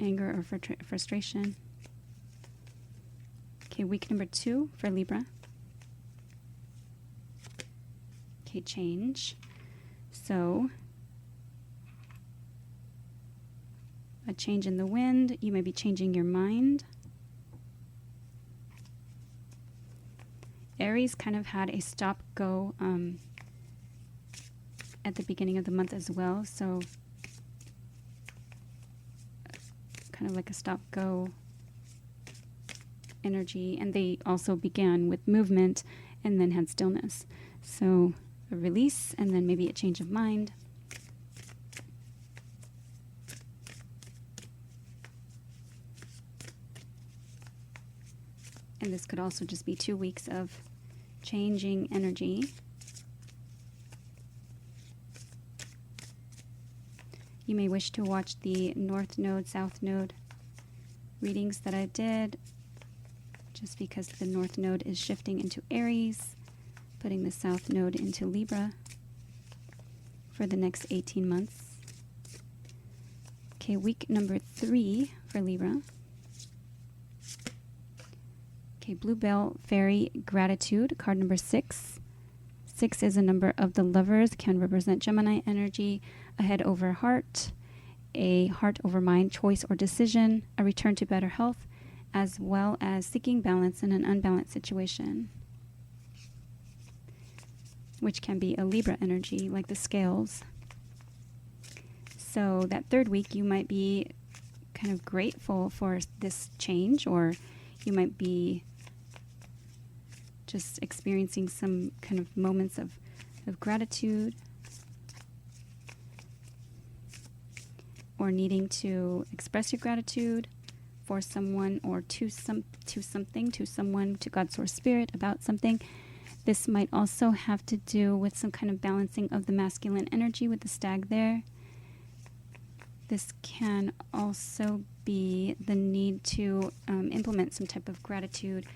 anger or frustration. Okay, week number 2 for Libra. Okay, change. So, a change in the wind. You may be changing your mind. Aries kind of had a stop-go at the beginning of the month as well. So, kind of like a stop-go energy. And they also began with movement and then had stillness. So, a release and then maybe a change of mind. And this could also just be 2 weeks of changing energy. You may wish to watch the North Node, South Node readings that I did, just because the North Node is shifting into Aries, putting the South Node into Libra for the next 18 months. Okay, week number 3 for Libra. Okay, Blue Bell Fairy Gratitude, card number 6. 6 is a number of the lovers, can represent Gemini energy, a head over heart, a heart over mind choice or decision, a return to better health, as well as seeking balance in an unbalanced situation, which can be a Libra energy, like the scales. So that third week, you might be kind of grateful for this change, or you might be just experiencing some kind of moments of gratitude, or needing to express your gratitude for someone or to something, to someone, to God, source, spirit, about something. This might also have to do with some kind of balancing of the masculine energy with the stag there. This can also be the need to implement some type of gratitude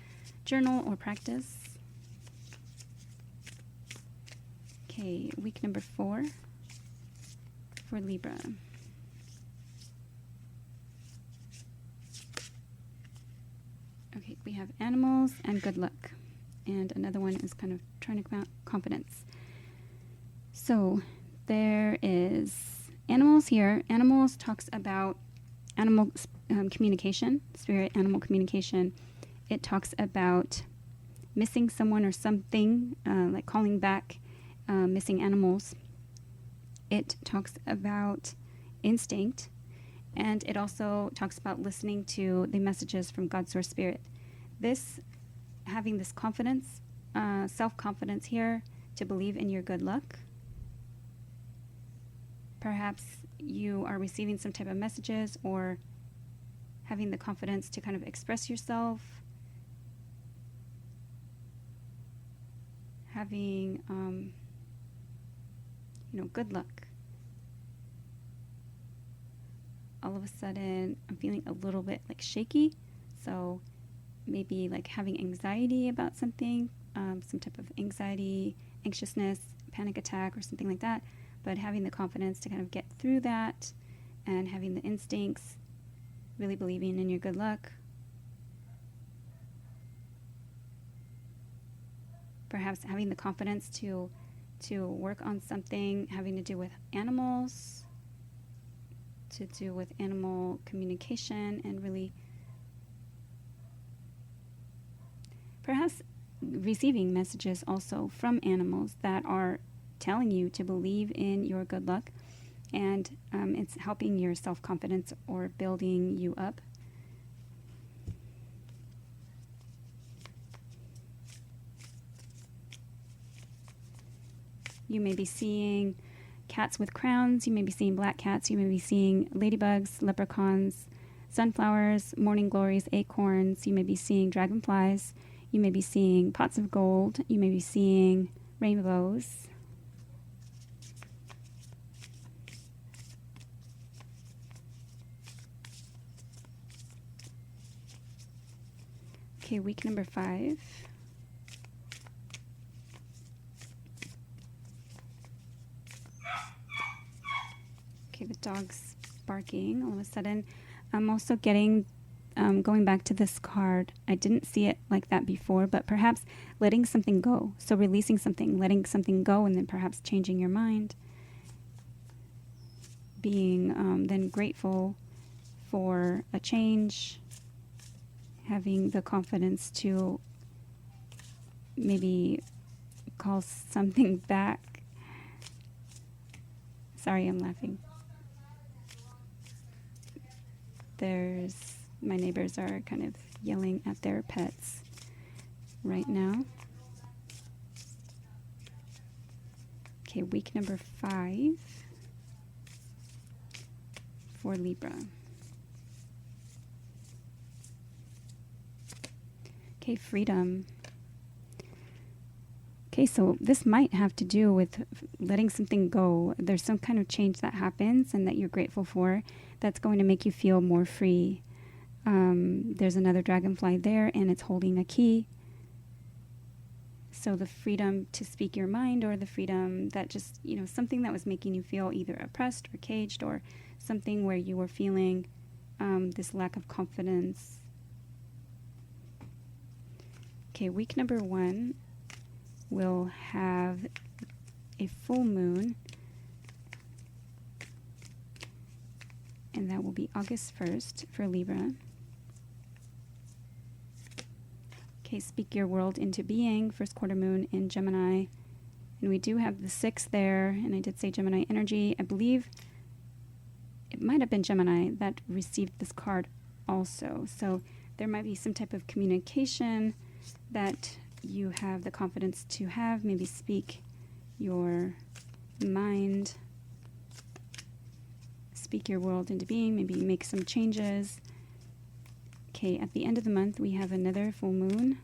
journal or practice. Okay, week number 4 for Libra. Okay, we have animals and good luck. And another one is kind of trying to come out confidence. So there is animals here. Animals talks about animal communication, spirit animal communication. It talks about missing someone or something, like calling back missing animals. It talks about instinct, and it also talks about listening to the messages from God, source, spirit. This, having this confidence, self-confidence here to believe in your good luck. Perhaps you are receiving some type of messages, or having the confidence to kind of express yourself. Having, good luck. All of a sudden, I'm feeling a little bit like shaky. So maybe like having anxiety about something, some type of anxiety, anxiousness, panic attack, or something like that. But having the confidence to kind of get through that, and having the instincts, really believing in your good luck. Perhaps having the confidence to work on something having to do with animals, to do with animal communication, and really perhaps receiving messages also from animals that are telling you to believe in your good luck, and it's helping your self-confidence or building you up. You may be seeing cats with crowns, you may be seeing black cats, you may be seeing ladybugs, leprechauns, sunflowers, morning glories, acorns, you may be seeing dragonflies, you may be seeing pots of gold, you may be seeing rainbows. Okay, week number 5. Okay, the dog's barking all of a sudden. I'm also getting going back to this card, I didn't see it like that before, but perhaps letting something go. So releasing something, letting something go, and then perhaps changing your mind. Being then grateful for a change. Having the confidence to maybe call something back. Sorry, I'm laughing. My neighbors are kind of yelling at their pets right now. Okay, week number 5 for Libra. Okay, freedom. Okay, so this might have to do with letting something go. There's some kind of change that happens and that you're grateful for that's going to make you feel more free. There's another dragonfly there, and it's holding a key. So the freedom to speak your mind, or the freedom that just, something that was making you feel either oppressed or caged, or something where you were feeling this lack of confidence. Okay, week number 1 will have a full moon, and that will be August 1st for Libra. Okay, speak your world into being, first quarter moon in Gemini. And we do have the 6 there, and I did say Gemini energy. I believe it might have been Gemini that received this card also. So there might be some type of communication that you have the confidence to have. Maybe speak your mind, speak your world into being, maybe make some changes. Okay, at the end of the month, we have another full moon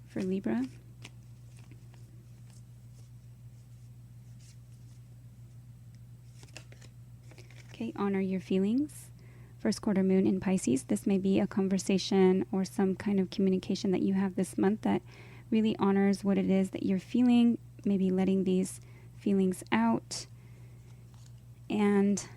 for Libra. Okay, honor your feelings. First quarter moon in Pisces. This may be a conversation or some kind of communication that you have this month that really honors what it is that you're feeling, maybe letting these feelings out. And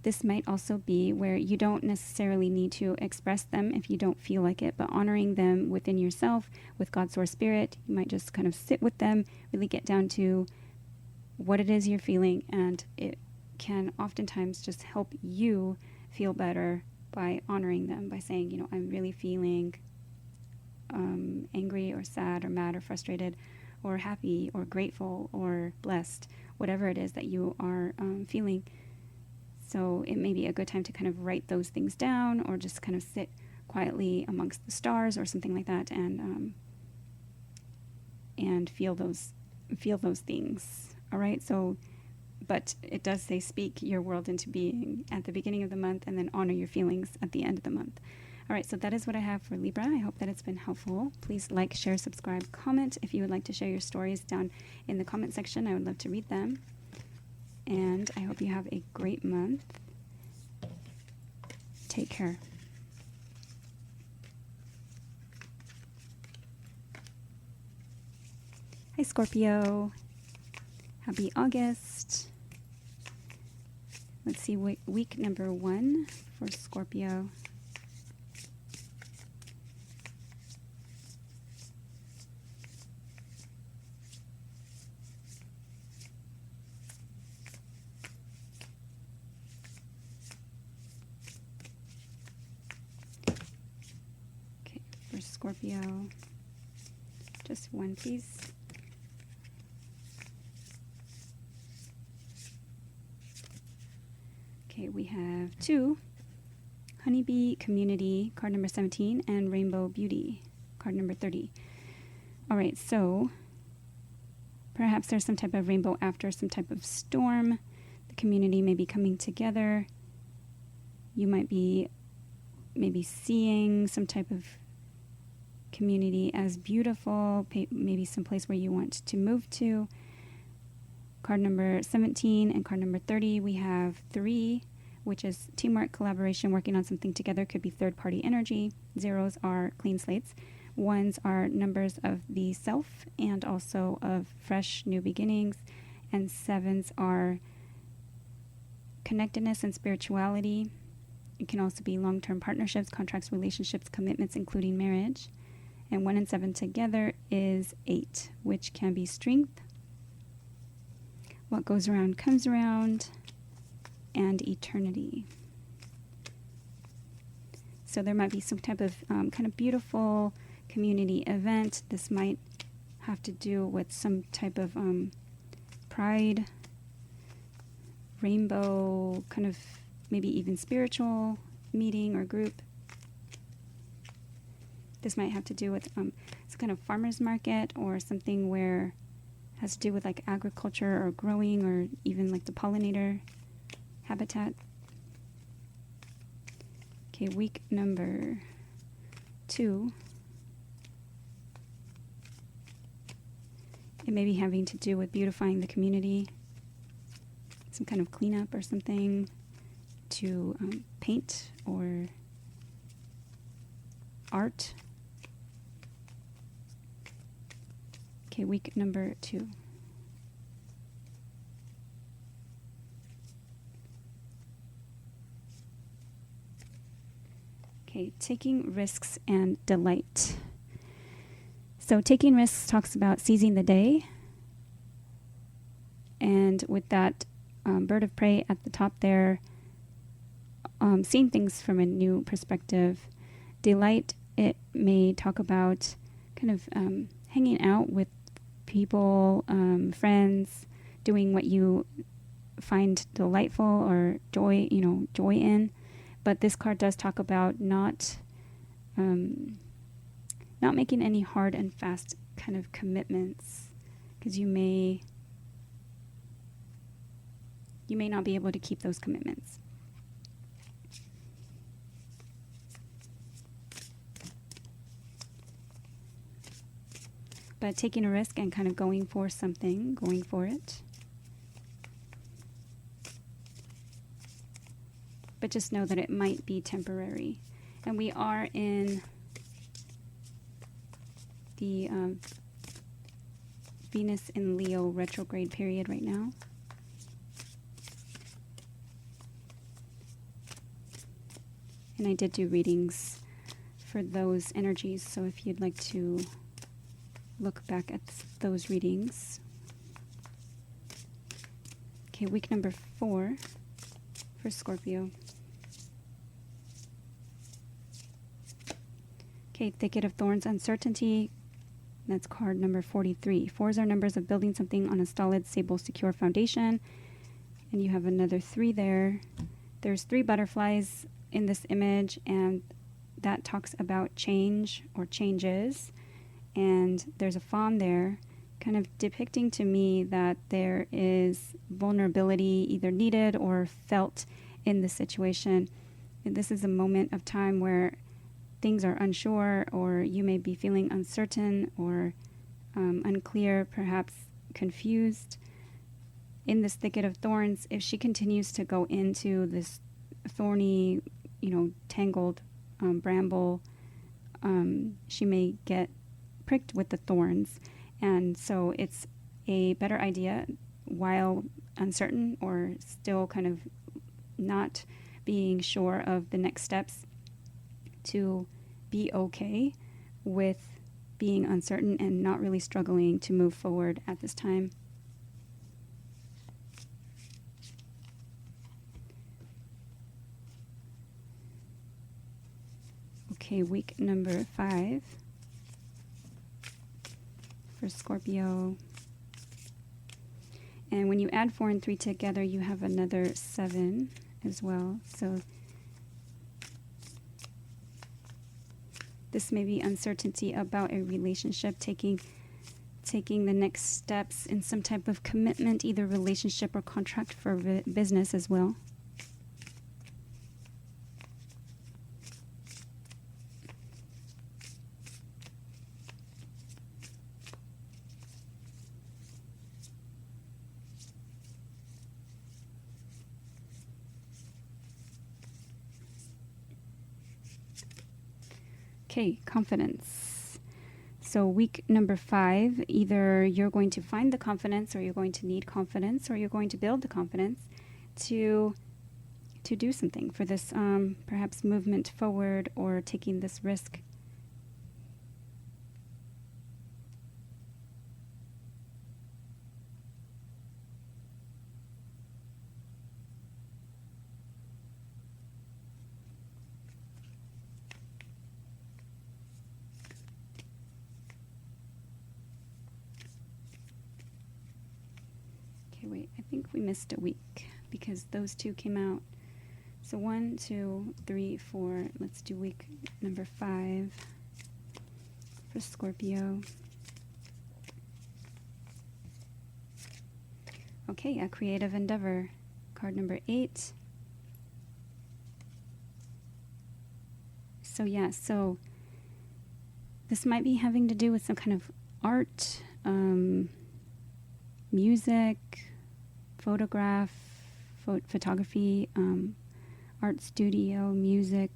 this might also be where you don't necessarily need to express them if you don't feel like it, but honoring them within yourself with God's Source Spirit. You might just kind of sit with them, really get down to what it is you're feeling, and it can oftentimes just help you feel better by honoring them, by saying, I'm really feeling angry or sad or mad or frustrated or happy or grateful or blessed, whatever it is that you are feeling. So it may be a good time to kind of write those things down, or just kind of sit quietly amongst the stars or something like that, and feel those things. All right. So, but it does say speak your world into being at the beginning of the month, and then honor your feelings at the end of the month. All right. So that is what I have for Libra. I hope that it's been helpful. Please like, share, subscribe, comment. If you would like to share your stories down in the comment section, I would love to read them. And I hope you have a great month. Take care. Hi, Scorpio. Happy August. Let's see, week number 1 for Scorpio. Scorpio, just one, please. Okay, we have 2, Honeybee Community, card number 17, and Rainbow Beauty, card number 30. All right, so perhaps there's some type of rainbow after some type of storm. The community may be coming together. You might be maybe seeing some type of community as beautiful, maybe some place where you want to move to. Card number 17 and card number 30, we have 3, which is teamwork, collaboration, working on something together. Could be third-party energy. 0s are clean slates. 1s are numbers of the self and also of fresh new beginnings. And 7s are connectedness and spirituality. It can also be long-term partnerships, contracts, relationships, commitments, including marriage. And 1 and 7 together is 8, which can be strength, what goes around comes around, and eternity. So there might be some type of kind of beautiful community event. This might have to do with some type of pride, rainbow, kind of maybe even spiritual meeting or group. This might have to do with some kind of farmer's market or something where it has to do with like agriculture or growing or even like the pollinator habitat. Okay, week number 2. It may be having to do with beautifying the community, some kind of cleanup or something, to paint or art. Okay, week number 2. Okay, taking risks and delight. So taking risks talks about seizing the day. And with that bird of prey at the top there, seeing things from a new perspective. Delight, it may talk about kind of hanging out with people, friends, doing what you find delightful or joy in. But this card does talk about not making any hard and fast kind of commitments, because you may not be able to keep those commitments. But taking a risk and kind of going for something, going for it. But just know that it might be temporary. And we are in the Venus in Leo retrograde period right now. And I did do readings for those energies, so if you'd like to look back at those readings. Okay, week number 4 for Scorpio. Okay, Thicket of Thorns, Uncertainty. That's card number 43. 4s are numbers of building something on a solid, stable, secure foundation. And you have another 3 there. There's 3 butterflies in this image, and that talks about change or changes. And there's a fawn there, kind of depicting to me that there is vulnerability either needed or felt in the situation. And this is a moment of time where things are unsure, or you may be feeling uncertain or unclear, perhaps confused. In this thicket of thorns, if she continues to go into this thorny, tangled bramble, she may get pricked with the thorns. And so it's a better idea, while uncertain or still kind of not being sure of the next steps, to be okay with being uncertain and not really struggling to move forward at this time. Okay, week number 5 for Scorpio. And when you add 4 and 3 together, you have another 7 as well. So this may be uncertainty about a relationship, taking the next steps in some type of commitment, either relationship or contract for business as well. Okay, confidence. So week number 5, either you're going to find the confidence, or you're going to need confidence, or you're going to build the confidence to to do something, for this perhaps movement forward or taking this risk. Okay, wait, I think we missed a week because those two came out. So 1, 2, 3, 4. Let's do week number 5 for Scorpio. Okay, a creative endeavor. Card number 8. So yeah, so this might be having to do with some kind of art, music, photography, art studio, music,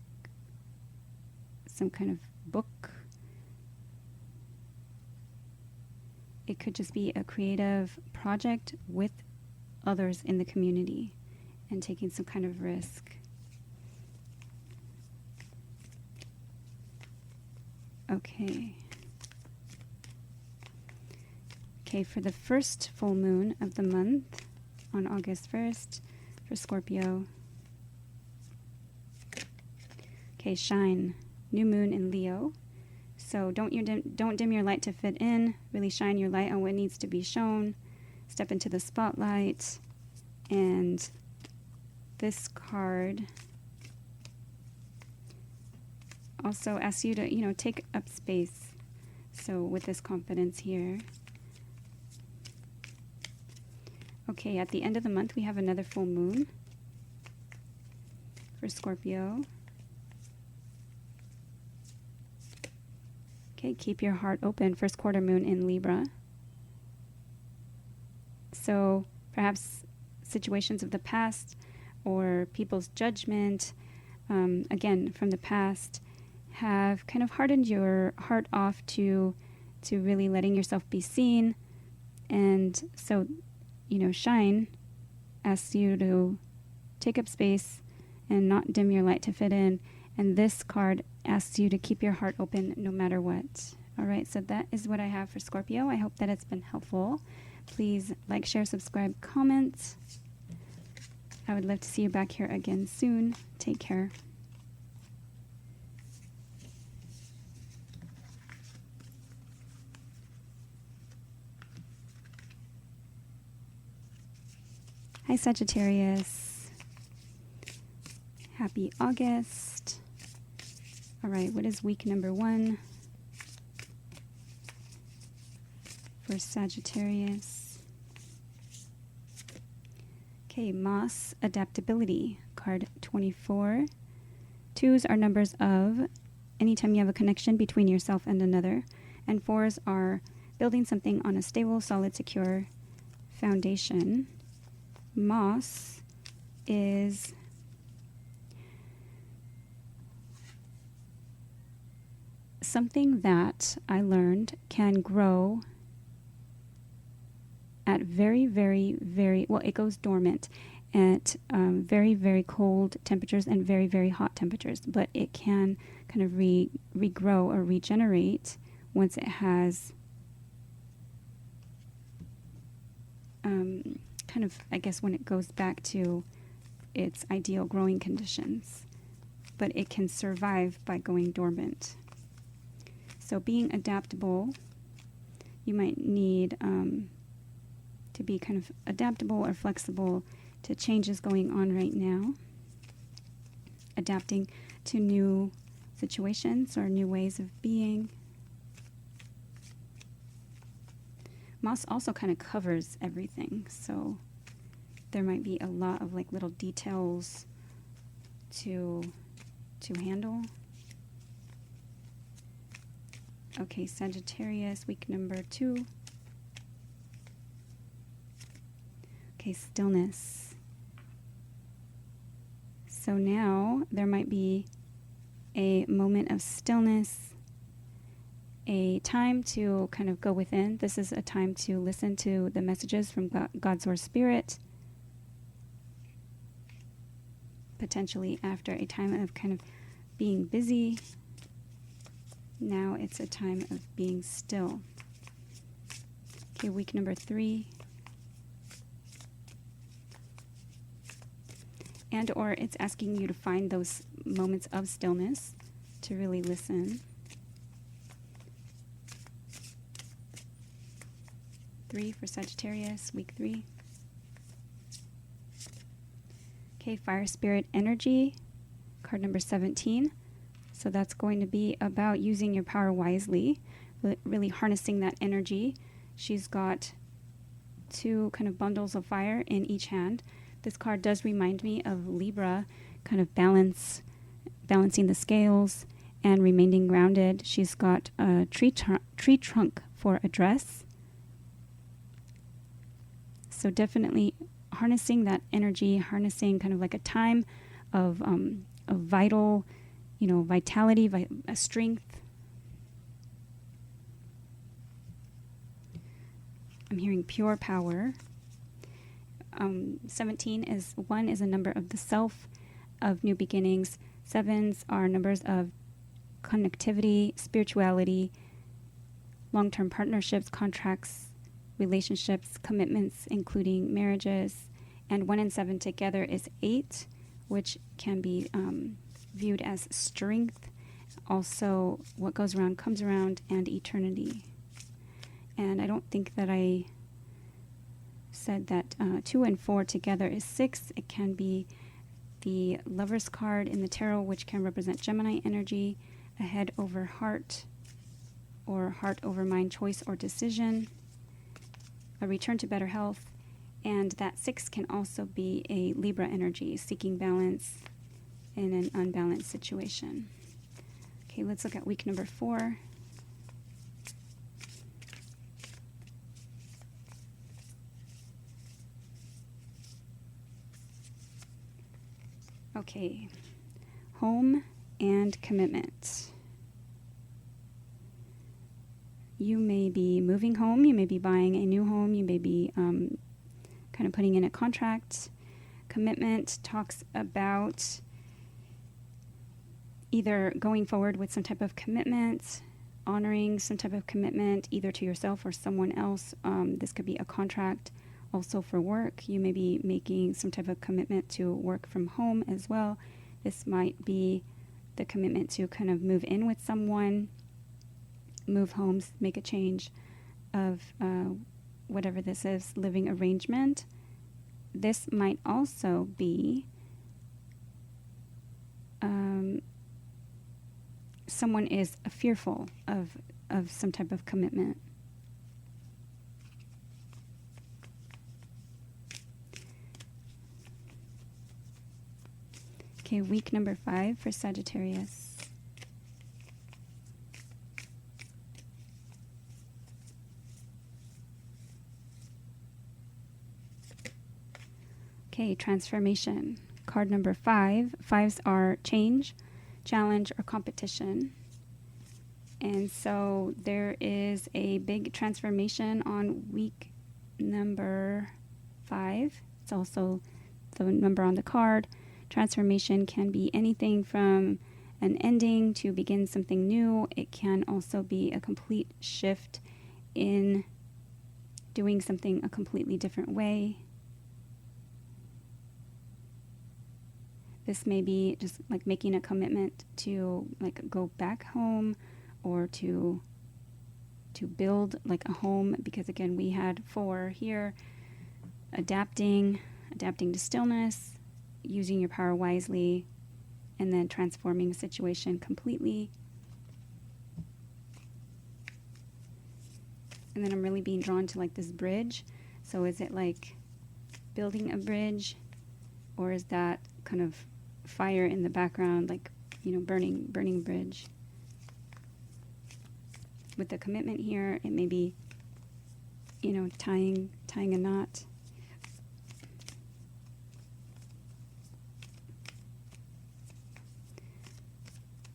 some kind of book. It could just be a creative project with others in the community and taking some kind of risk. Okay. Okay, for the first full moon of the month on August 1st for Scorpio. Okay, shine. New moon in Leo. So don't dim your light to fit in. Really shine your light on what needs to be shown. Step into the spotlight. And this card also asks you to, take up space. So with this confidence here. Okay, at the end of the month, we have another full moon for Scorpio. Okay, keep your heart open. First quarter moon in Libra. So perhaps situations of the past or people's judgment, again, from the past, have kind of hardened your heart off to really letting yourself be seen. And so, shine asks you to take up space and not dim your light to fit in. And this card asks you to keep your heart open no matter what. All right, so that is what I have for Scorpio. I hope that it's been helpful. Please like, share, subscribe, comment. I would love to see you back here again soon. Take care. Hi, Sagittarius. Happy August. All right, what is week number 1 for Sagittarius? Okay, Moss, adaptability, card 24. 2s are numbers of anytime you have a connection between yourself and another. And 4s are building something on a stable, solid, secure foundation. Moss is something that I learned can grow at very, very, very, well, it goes dormant at very, very cold temperatures and very, very hot temperatures, but it can kind of regrow or regenerate once it has kind of, I guess, when it goes back to its ideal growing conditions. But it can survive by going dormant. So being adaptable, you might need to be kind of adaptable or flexible to changes going on right now. Adapting to new situations or new ways of being. Moss also kind of covers everything, so there might be a lot of like little details to handle. Okay, Sagittarius, week number 2. Okay, stillness. So now there might be a moment of stillness, a time to kind of go within. This is a time to listen to the messages from God's or Spirit. potentially after a time of kind of being busy. Now it's a time of being still. Okay, week number 3. And or it's asking you to find those moments of stillness to really listen. 3 for Sagittarius, week 3. Okay, fire spirit energy, card number 17. So that's going to be about using your power wisely, really harnessing that energy. She's got 2 kind of bundles of fire in each hand. This card does remind me of Libra, kind of balancing the scales and remaining grounded. She's got a tree trunk for a dress. So definitely harnessing that energy, harnessing kind of like a time of vital, vitality, strength. I'm hearing pure power. 17 is a number of the self, of new beginnings. 7s are numbers of connectivity, spirituality, long-term partnerships, contracts, relationships, commitments, including marriages. And 1 and 7 together is 8, which can be viewed as strength, also what goes around comes around, and eternity. And I don't think that I said that 2 and 4 together is 6. It can be the Lover's card in the tarot, which can represent Gemini energy, a head over heart, or heart over mind, choice or decision, a return to better health. And that 6 can also be a Libra energy, seeking balance in an unbalanced situation. Okay, let's look at week number 4. Okay, home and commitment. You may be moving home, you may be buying a new home, you may be kind of putting in a contract. Commitment talks about either going forward with some type of commitment, honoring some type of commitment, either to yourself or someone else. This could be a contract. Also for work, you may be making some type of commitment to work from home as well. This might be the commitment to kind of move in with someone, move homes, make a change of whatever this is, living arrangement. This might also be someone is fearful of some type of commitment. Okay, week number 5 for Sagittarius. Okay, transformation. Card number 5. 5s are change, challenge, or competition. And so there is a big transformation on week number 5. It's also the number on the card. Transformation can be anything from an ending to begin something new. It can also be a complete shift in doing something a completely different way. This may be just like making a commitment to like go back home or to build like a home, because again we had 4 here. Adapting to stillness, using your power wisely, and then transforming a situation completely. And then I'm really being drawn to like this bridge. So is it like building a bridge, or is that kind of fire in the background, like, burning bridge? With the commitment here, it may be, tying a knot.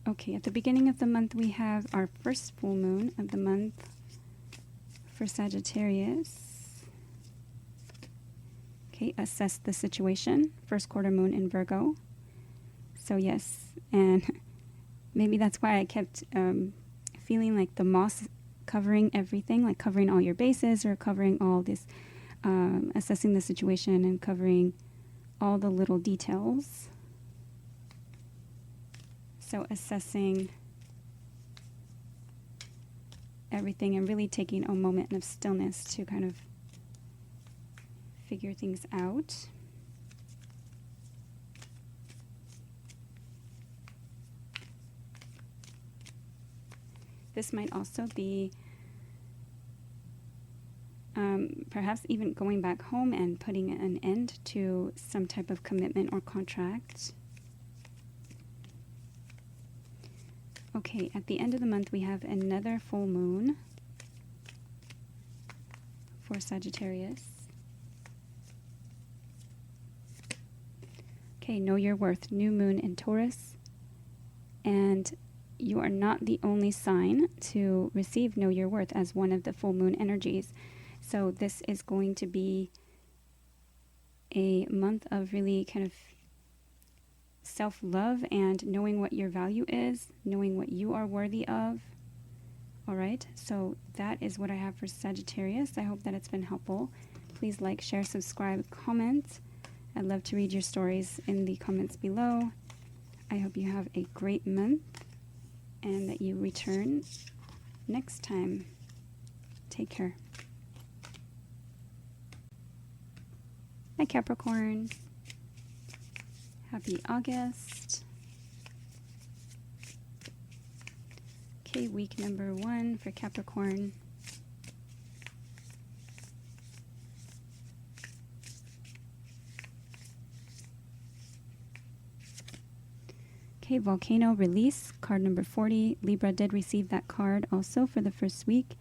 Okay, at the beginning of the month, we have our first full moon of the month for Sagittarius. Okay, assess the situation. First quarter moon in Virgo. So yes, and maybe that's why I kept feeling like the moss covering everything, like covering all your bases, or covering all this, assessing the situation and covering all the little details. So assessing everything and really taking a moment of stillness to kind of figure things out. This might also be perhaps even going back home and putting an end to some type of commitment or contract. Okay, at the end of the month, we have another full moon for Sagittarius. Okay, know your worth. New moon in Taurus. And you are not the only sign to receive know your worth as one of the full moon energies. So this is going to be a month of really kind of self-love and knowing what your value is, knowing what you are worthy of. All right, so that is what I have for Sagittarius. I hope that it's been helpful. Please like, share, subscribe, comment. I'd love to read your stories in the comments below. I hope you have a great month and that you return next time. Take care. Hi, Capricorn. Happy August. Okay, week number 1 for Capricorn. Okay, Volcano Release, card number 40. Libra did receive that card also for the first week.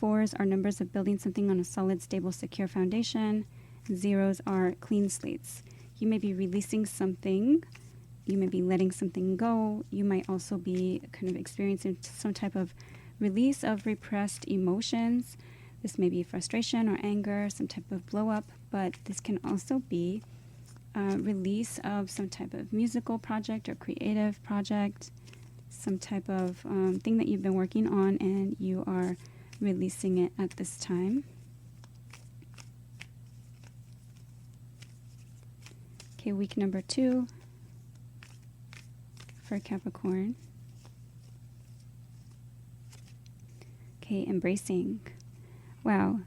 4s are numbers of building something on a solid, stable, secure foundation. 0s are clean slates. You may be releasing something. You may be letting something go. You might also be kind of experiencing some type of release of repressed emotions. This may be frustration or anger, some type of blow up, but this can also be release of some type of musical project or creative project, some type of thing that you've been working on and you are releasing it at this time. Okay, week number 2 for Capricorn. Okay, embracing. Wow.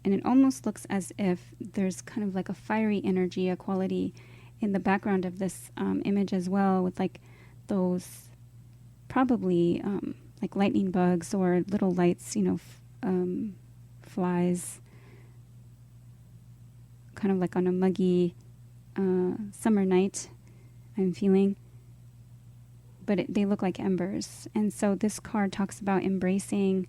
And it almost looks as if there's kind of like a fiery energy, a quality in the background of this image as well, with like those probably like lightning bugs or little lights, flies, kind of like on a muggy summer night, I'm feeling. But they look like embers. And so this card talks about embracing.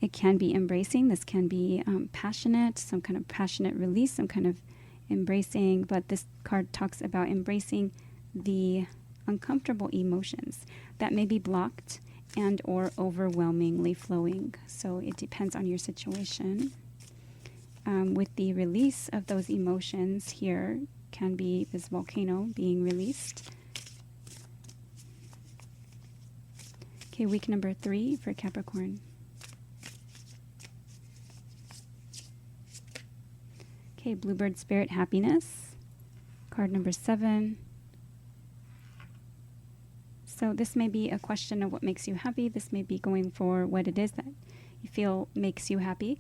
It can be embracing. This can be passionate, some kind of passionate release, some kind of embracing. But this card talks about embracing the uncomfortable emotions that may be blocked and or overwhelmingly flowing. So it depends on your situation. With the release of those emotions here can be this volcano being released. Okay, week number 3 for Capricorn. Okay, Bluebird Spirit Happiness, card number 7. So this may be a question of what makes you happy. This may be going for what it is that you feel makes you happy.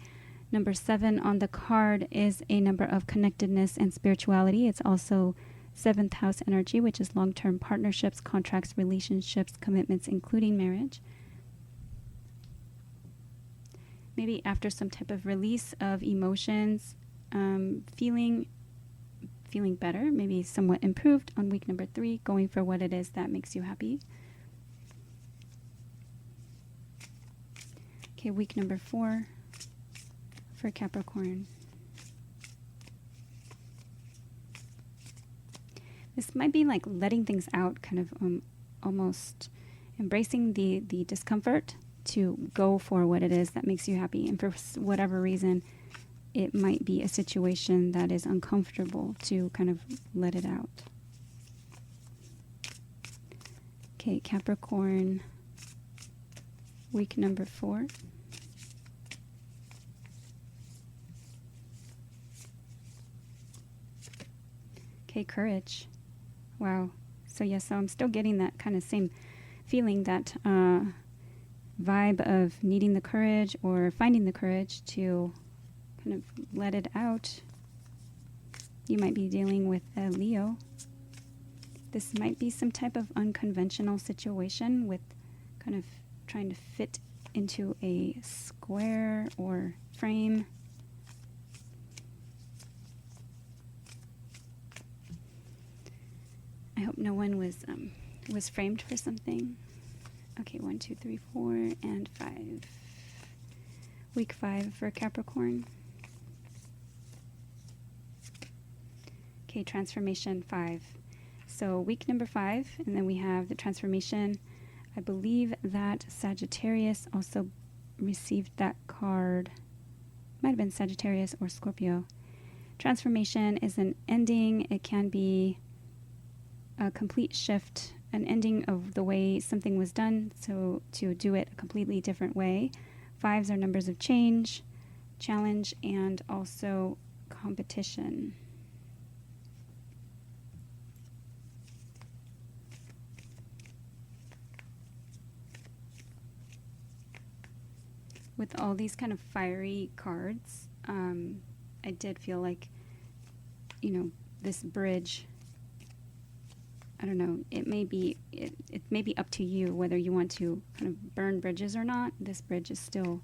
Number 7 on the card is a number of connectedness and spirituality. It's also 7th house energy, which is long-term partnerships, contracts, relationships, commitments, including marriage. Maybe after some type of release of emotions, feeling better, maybe somewhat improved on week number 3, going for what it is that makes you happy. Okay, week number 4 for Capricorn. This might be like letting things out, kind of almost embracing the discomfort to go for what it is that makes you happy. And for whatever reason, it might be a situation that is uncomfortable to kind of let it out. Okay, Capricorn, week number 4. Okay, courage. Wow. So yeah, so I'm still getting that kind of same feeling, that vibe of needing the courage or finding the courage to kind of let it out. You might be dealing with a Leo. This might be some type of unconventional situation with kind of trying to fit into a square or frame. I hope no one was framed for something. Okay, 1, 2, 3, 4, and 5. Week 5 for Capricorn. Okay, transformation 5. So week number 5, and then we have the transformation. I believe that Sagittarius also received that card. Might have been Sagittarius or Scorpio. Transformation is an ending. It can be a complete shift, an ending of the way something was done, so to do it a completely different way. 5s are numbers of change, challenge, and also competition. With all these kind of fiery cards, I did feel like, this bridge, I don't know, it may be up to you whether you want to kind of burn bridges or not. This bridge is still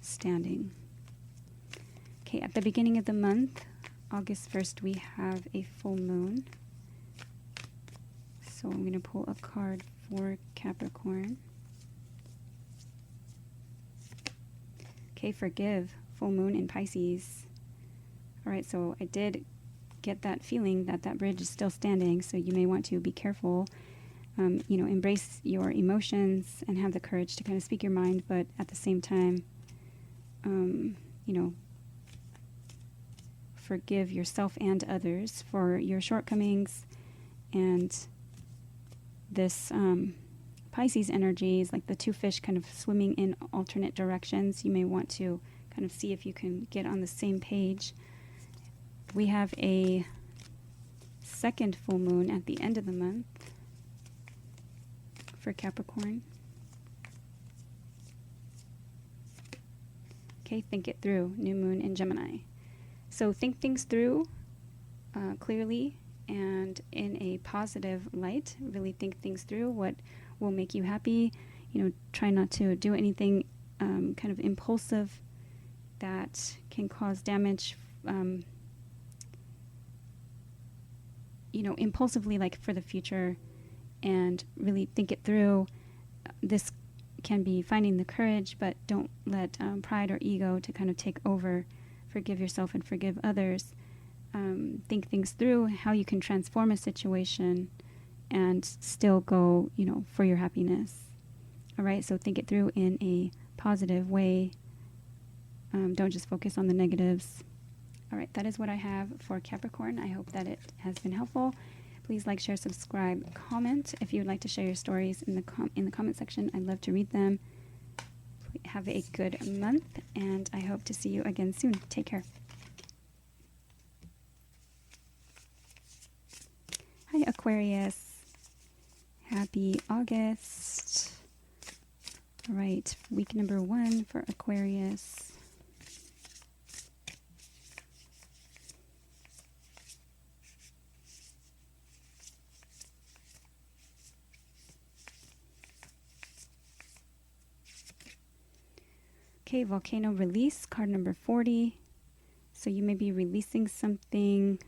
standing. Okay, at the beginning of the month, August 1st, we have a full moon. So I'm going to pull a card for Capricorn. Okay, forgive, full moon in Pisces. All right, so I did get that feeling that that bridge is still standing, so you may want to be careful. Embrace your emotions and have the courage to kind of speak your mind, but at the same time, forgive yourself and others for your shortcomings. And this Pisces energy is like the two fish kind of swimming in alternate directions. You may want to kind of see if you can get on the same page. We have a second full moon at the end of the month for Capricorn. Okay, think it through. New moon in Gemini. So think things through clearly and in a positive light. Really think things through. What will make you happy? Try not to do anything kind of impulsive that can cause damage. Impulsively, like for the future, and really think it through. This can be finding the courage, but don't let pride or ego to kind of take over. Forgive yourself and forgive others. Think things through, how you can transform a situation and still go, for your happiness. All right, so think it through in a positive way. Don't just focus on the negatives. All right, that is what I have for Capricorn. I hope that it has been helpful. Please like, share, subscribe, comment. If you would like to share your stories in the comment section, I'd love to read them. Have a good month, and I hope to see you again soon. Take care. Hi, Aquarius. Happy August. All right, week number 1 for Aquarius. Okay, volcano release, card number 40. So you may be releasing something,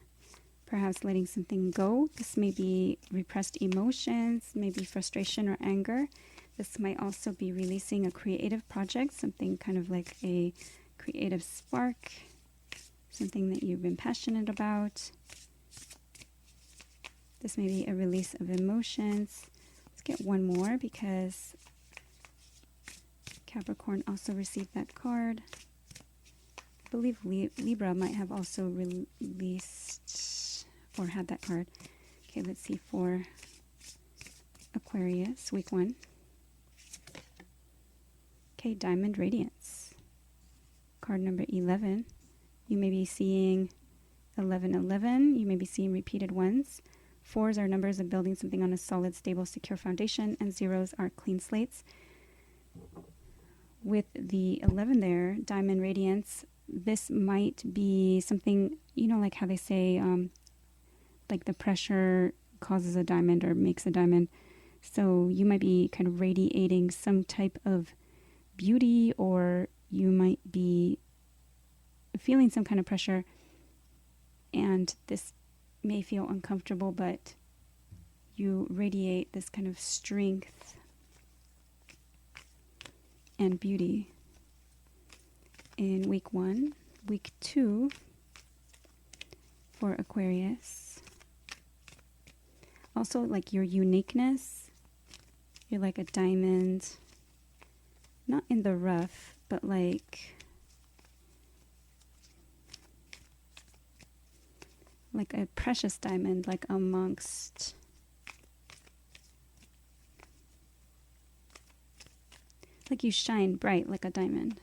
perhaps letting something go. This may be repressed emotions, maybe frustration or anger. This might also be releasing a creative project, something kind of like a creative spark, something that you've been passionate about. This may be a release of emotions. Let's get one more because Capricorn also received that card. I believe Libra might have also released or had that card. Okay, Okay, let's see for Aquarius, week 1. Okay, Diamond Radiance. Card number 11. You may be seeing 1111. You may be seeing repeated ones. 4s are numbers of building something on a solid, stable, secure foundation, and 0s are clean slates. With the 11 there, Diamond Radiance, this might be something, like how they say, like the pressure causes a diamond or makes a diamond. So you might be kind of radiating some type of beauty, or you might be feeling some kind of pressure, and this may feel uncomfortable, but you radiate this kind of strength and beauty in week 1. Week 2 for Aquarius. Also, like your uniqueness. You're like a diamond, not in the rough, but like a precious diamond, like amongst like you shine bright like a diamond.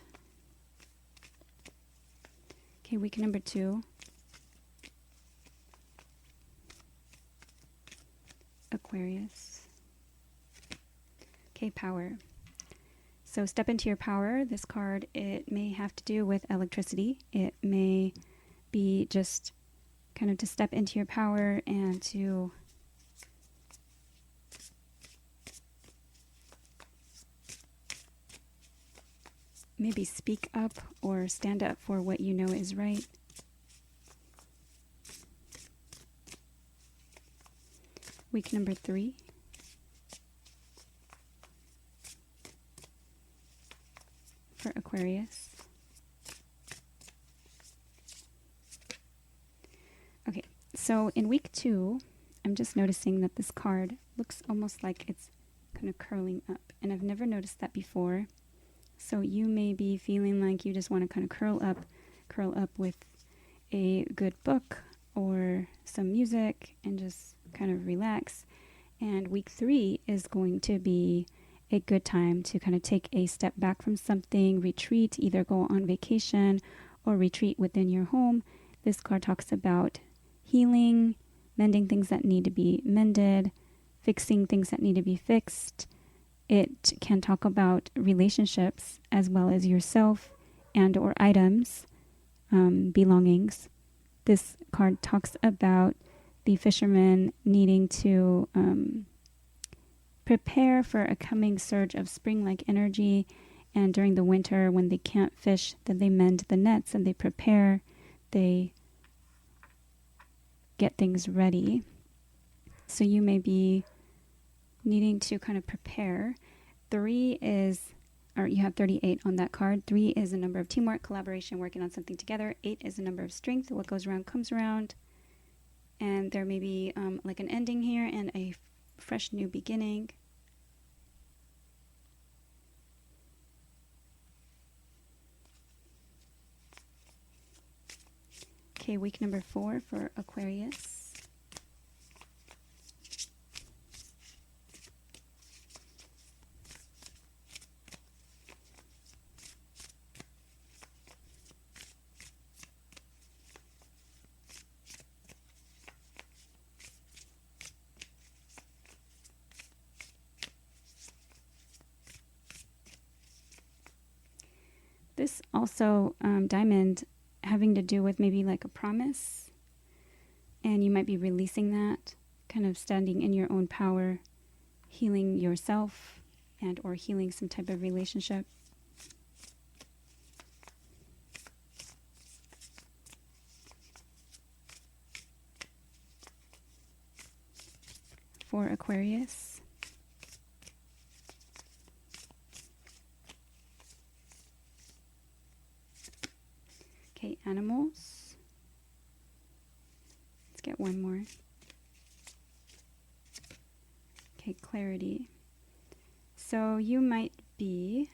Okay, week number 2. Aquarius. Okay, power. So step into your power. This card, it may have to do with electricity. It may be just kind of to step into your power and to maybe speak up or stand up for what you know is right. Week number 3. For Aquarius. Okay, so in week 2, I'm just noticing that this card looks almost like it's kind of curling up, and I've never noticed that before. So you may be feeling like you just want to kind of curl up with a good book or some music and just kind of relax. And week 3 is going to be a good time to kind of take a step back from something, retreat, either go on vacation or retreat within your home. This card talks about healing, mending things that need to be mended, fixing things that need to be fixed. It can talk about relationships as well as yourself and or items, belongings. This card talks about the fisherman needing to prepare for a coming surge of spring-like energy, and during the winter when they can't fish, then they mend the nets and they prepare, they get things ready. So you may be needing to kind of prepare. 3 is, or you have 38 on that card. 3 is a number of teamwork, collaboration, working on something together. 8 is a number of strength. What goes around comes around. And there may be like an ending here and a fresh new beginning. Okay, week number 4 for Aquarius. This also, diamond, having to do with maybe like a promise, and you might be releasing that, kind of standing in your own power, healing yourself and or healing some type of relationship. For Aquarius. Okay, animals. Let's get one more. Okay, clarity. So you might be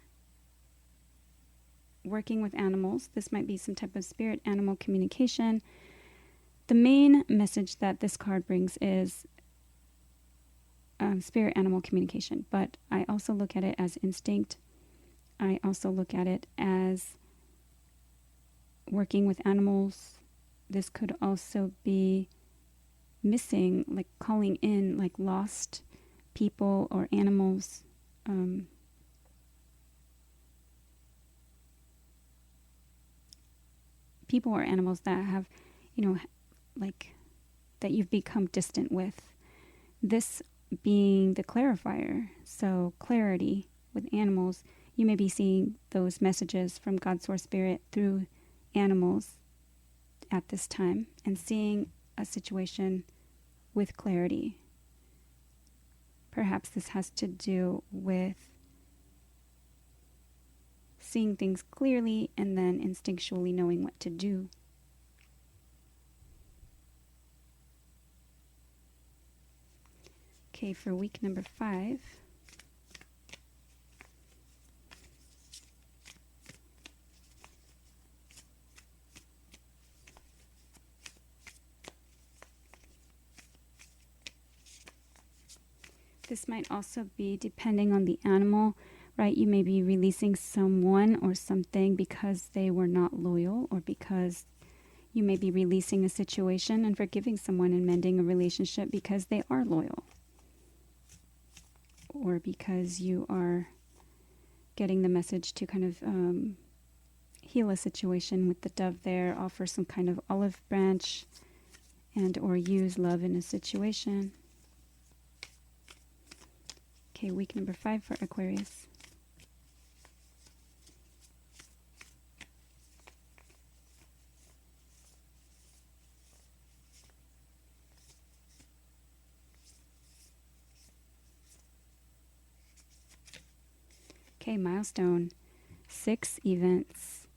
working with animals. This might be some type of spirit-animal communication. The main message that this card brings is spirit animal communication, but I also look at it as instinct. I also look at it as working with animals. This could also be missing, like calling in like lost people or animals. People or animals that have, like that you've become distant with. This being the clarifier. So clarity with animals, you may be seeing those messages from God Source Spirit through animals at this time and seeing a situation with clarity. Perhaps this has to do with seeing things clearly and then instinctually knowing what to do. Okay, for week number 5. This might also be depending on the animal, right? You may be releasing someone or something because they were not loyal, or because you may be releasing a situation and forgiving someone and mending a relationship because they are loyal. Or because you are getting the message to kind of heal a situation with the dove there, offer some kind of olive branch, and or use love in a situation. Okay, week number 5 for Aquarius. Okay, milestone, 6 events.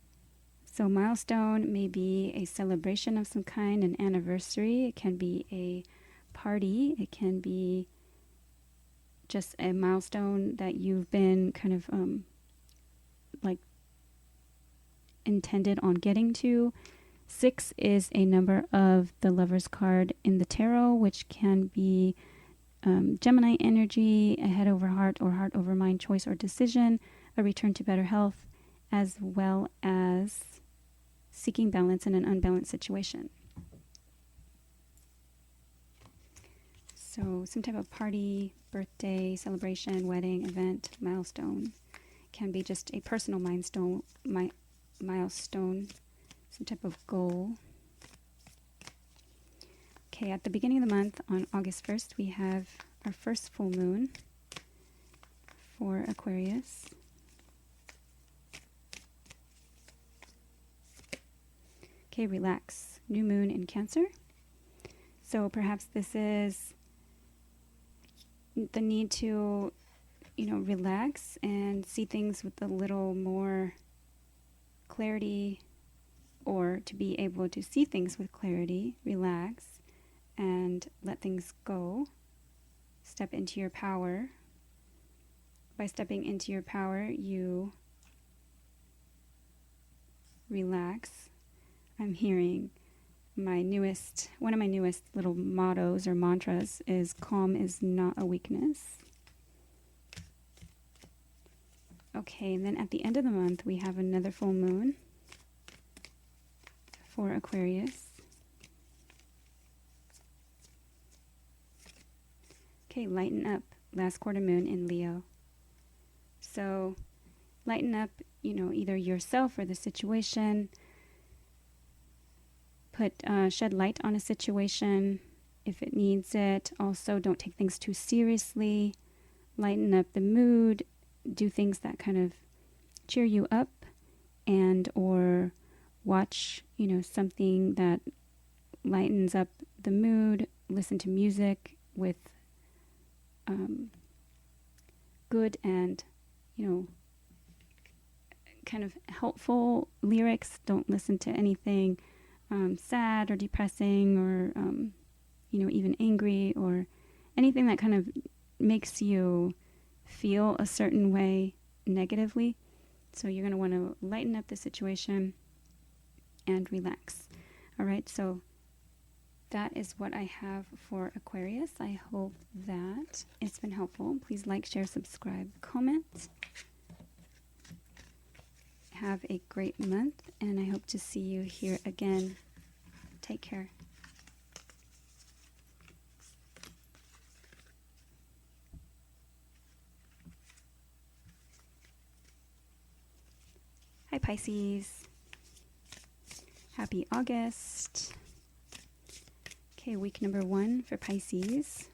So milestone may be a celebration of some kind, an anniversary. It can be a party. It can be just a milestone that you've been kind of like intended on getting to. 6 is a number of the Lover's card in the tarot, which can be Gemini energy, a head over heart or heart over mind choice or decision, a return to better health, as well as seeking balance in an unbalanced situation. So some type of party, birthday, celebration, wedding, event, milestone. Can be just a personal milestone, some type of goal. Okay, at the beginning of the month, on August 1st, we have our first full moon for Aquarius. Okay, relax. New moon in Cancer. So perhaps this is the need to, relax and see things with a little more clarity, or to be able to see things with clarity, relax, and let things go. Step into your power. By stepping into your power, you relax. I'm hearing one of my newest little mottos or mantras is calm is not a weakness. Okay, and then at the end of the month, we have another full moon for Aquarius. Okay, lighten up. Last quarter moon in Leo. So lighten up, either yourself or the situation. Shed light on a situation if it needs it. Also, don't take things too seriously. Lighten up the mood. Do things that kind of cheer you up, and or watch, something that lightens up the mood. Listen to music with good and, kind of helpful lyrics. Don't listen to anything sad or depressing or, even angry, or anything that kind of makes you feel a certain way negatively. So you're going to want to lighten up the situation and relax. All right, so that is what I have for Aquarius. I hope that it's been helpful. Please like, share, subscribe, comment. Have a great month, and I hope to see you here again. Take care. Hi, Pisces. Happy August. Okay, week number 1 for Pisces.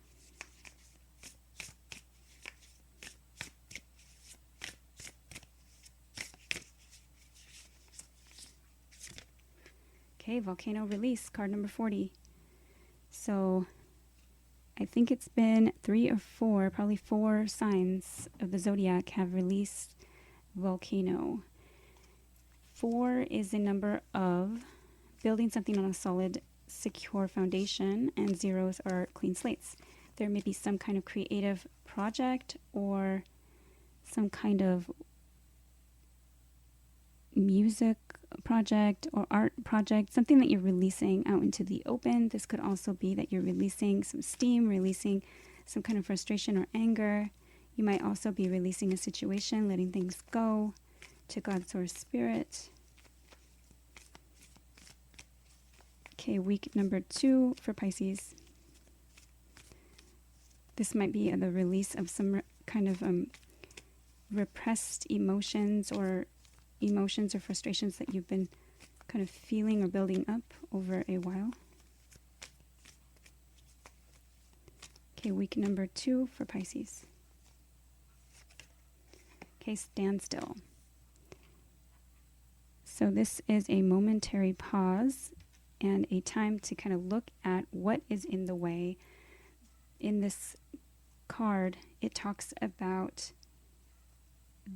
Okay, volcano release, card number 40. So I think it's been 3 or 4, probably 4 signs of the Zodiac have released volcano. 4 is a number of building something on a solid, secure foundation, and 0s are clean slates. There may be some kind of creative project or some kind of music project or art project, something that you're releasing out into the open. This could also be that you're releasing some steam, releasing some kind of frustration or anger. You might also be releasing a situation, letting things go to God, Source, Spirit. Okay, week number 2 for Pisces. This might be the release of some kind of repressed emotions or frustrations that you've been kind of feeling or building up over a while. Okay, week number 2 for Pisces. Okay, standstill. So this is a momentary pause and a time to kind of look at what is in the way. In this card, it talks about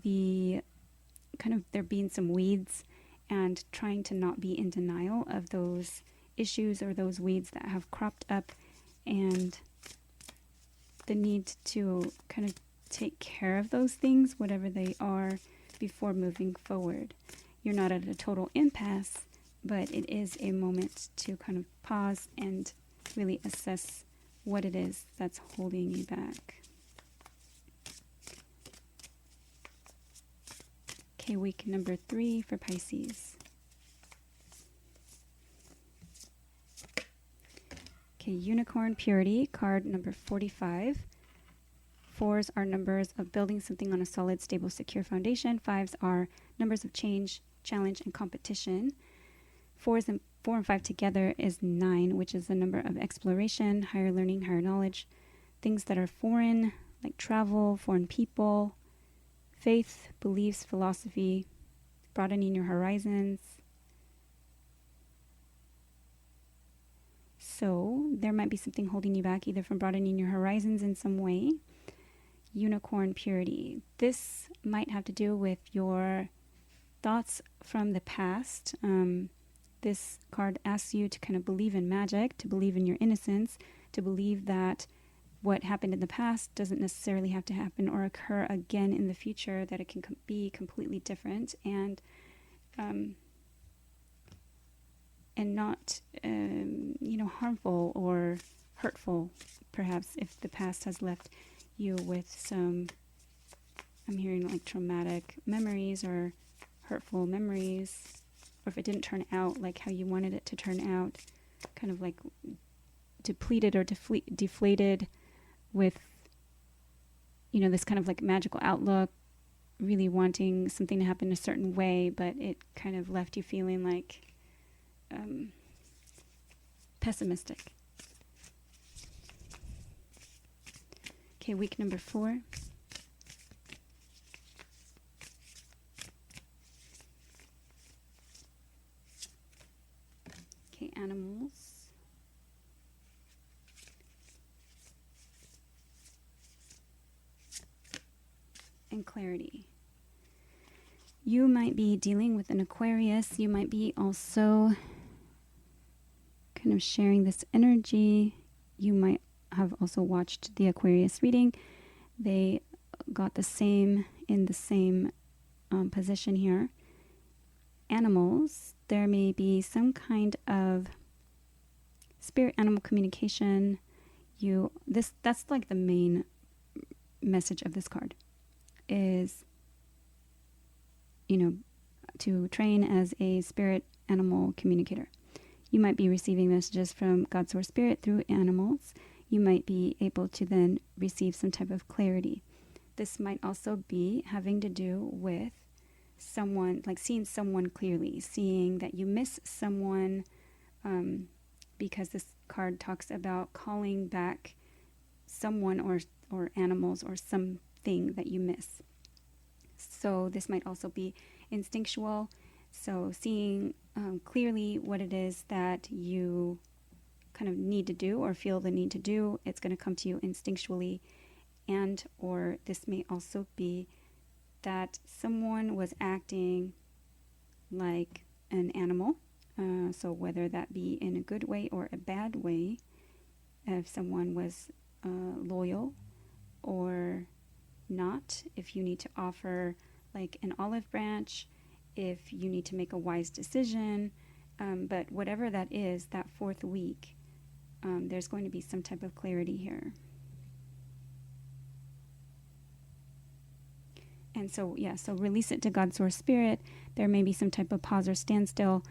the kind of there being some weeds and trying to not be in denial of those issues or those weeds that have cropped up, and the need to kind of take care of those things, whatever they are, before moving forward. You're not at a total impasse, but it is a moment to kind of pause and really assess what it is that's holding you back. Okay, week number 3 for Pisces. Okay, Unicorn Purity, card number 45. 4s are numbers of building something on a solid, stable, secure foundation. 5s are numbers of change, challenge, and competition. 4 and 5 together is 9, which is the number of exploration, higher learning, higher knowledge, things that are foreign, like travel, foreign people, faith, beliefs, philosophy, broadening your horizons. So there might be something holding you back, either from broadening your horizons in some way. Unicorn Purity. This might have to do with your thoughts from the past. This card asks you to kind of believe in magic, to believe in your innocence, to believe that what happened in the past doesn't necessarily have to happen or occur again in the future, that it can be completely different and not, harmful or hurtful, perhaps, if the past has left you with some, I'm hearing like traumatic memories or hurtful memories, or if it didn't turn out like how you wanted it to turn out, kind of like depleted or deflated with, this kind of like magical outlook, really wanting something to happen a certain way, but it kind of left you feeling like pessimistic. Okay, week number 4. Okay, animals. And clarity. You might be dealing with an Aquarius. You might be also kind of sharing this energy. You might have also watched the Aquarius reading. They got the same in the same position here. Animals, there may be some kind of spirit animal communication. That's like the main message of this card is, to train as a spirit animal communicator. You might be receiving messages from God Source Spirit through animals. You might be able to then receive some type of clarity. This might also be having to do with someone, like seeing someone clearly, seeing that you miss someone, because this card talks about calling back someone or animals or something that you miss. So this might also be instinctual. So seeing clearly what it is that you kind of need to do or feel the need to do, it's going to come to you instinctually. And or this may also be that someone was acting like an animal. So whether that be in a good way or a bad way, if someone was loyal or not, if you need to offer like an olive branch, if you need to make a wise decision, but whatever that is, that fourth week, there's going to be some type of clarity here. And so, so release it to God's Source Spirit. There may be some type of pause or standstill,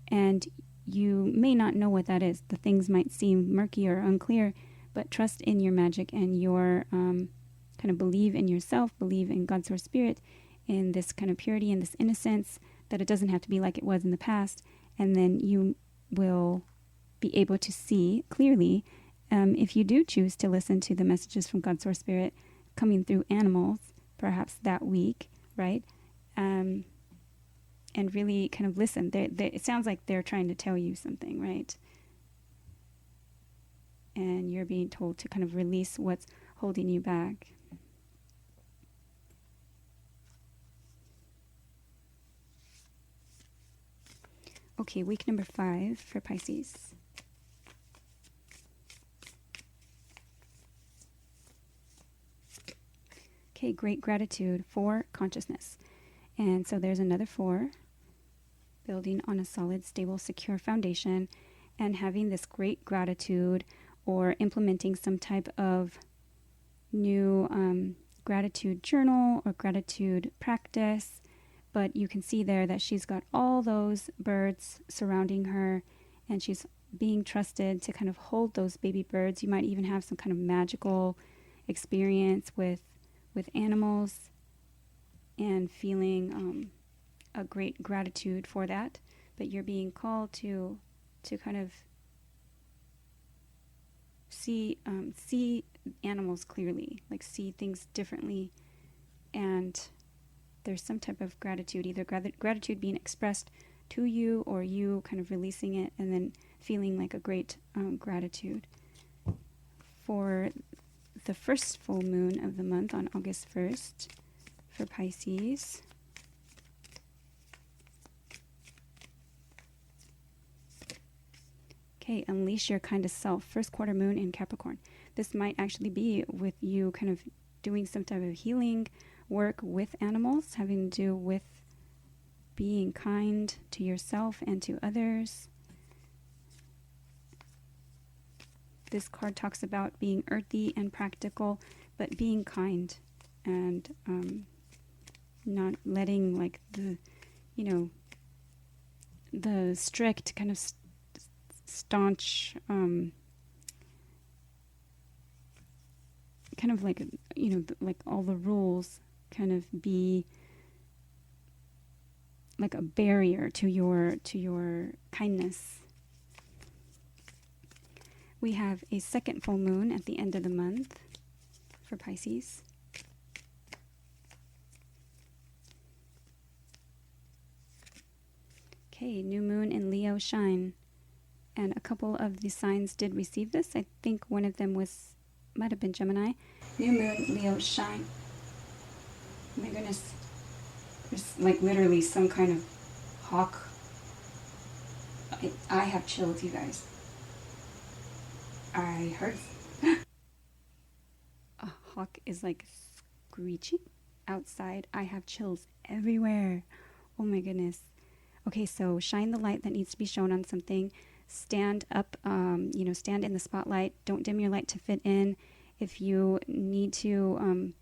and you may not know what that is. The things might seem murky or unclear, but trust in your magic and your kind of believe in yourself, believe in God's Source Spirit, in this kind of purity and this innocence, that it doesn't have to be like it was in the past. And then you will be able to see clearly, if you do choose to listen to the messages from God's Source Spirit coming through animals, perhaps that week, right? And really kind of listen. It sounds like they're trying to tell you something, right? And you're being told to kind of release what's holding you back. Okay, week number 5 for Pisces. Okay, great gratitude for consciousness. And so there's another 4, building on a solid, stable, secure foundation, and having this great gratitude or implementing some type of new gratitude journal or gratitude practice. But you can see there that she's got all those birds surrounding her, and she's being trusted to kind of hold those baby birds. You might even have some kind of magical experience with animals and feeling a great gratitude for that. But you're being called to kind of see animals clearly, like see things differently. And there's some type of gratitude, either gratitude being expressed to you or you kind of releasing it and then feeling like a great gratitude. For the first full moon of the month on August 1st for Pisces. Okay, unleash your kindest self. First quarter moon in Capricorn. This might actually be with you kind of doing some type of healing work with animals, having to do with being kind to yourself and to others. This card talks about being earthy and practical, but being kind and not letting like the strict kind of staunch kind of like like all the rules kind of be like a barrier to your kindness. We have a second full moon at the end of the month for Pisces. Okay, new moon in Leo shine. And a couple of the signs did receive this. I think one of them might have been Gemini. New moon, Leo shine. Oh my goodness. There's like literally some kind of hawk. I have chills, you guys. I heard a hawk is like screeching outside. I have chills everywhere. Oh my goodness. Okay, so shine the light that needs to be shown on something. stand up, stand in the spotlight. Don't dim your light to fit in. If you need to,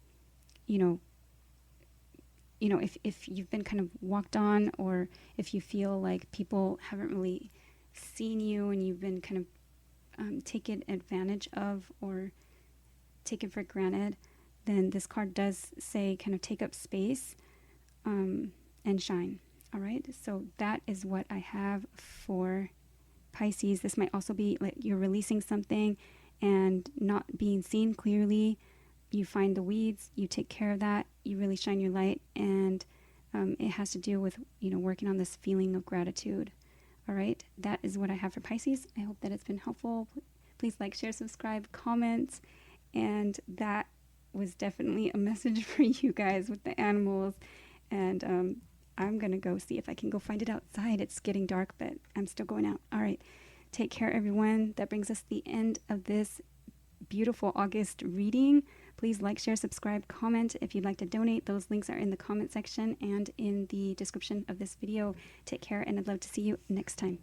if you've been kind of walked on, or if you feel like people haven't really seen you and you've been kind of taken advantage of or taken for granted, then this card does say kind of take up space and shine. All right, so that is what I have for Pisces. This might also be like you're releasing something and not being seen clearly. You find the weeds, you take care of that, you really shine your light, and it has to do with, working on this feeling of gratitude. All right, that is what I have for Pisces. I hope that it's been helpful. Please like, share, subscribe, comment, and that was definitely a message for you guys with the animals. And I'm going to go see if I can go find it outside. It's getting dark, but I'm still going out. All right. Take care, everyone. That brings us to the end of this beautiful August reading. Please like, share, subscribe, comment. If you'd like to donate, those links are in the comment section and in the description of this video. Take care, and I'd love to see you next time.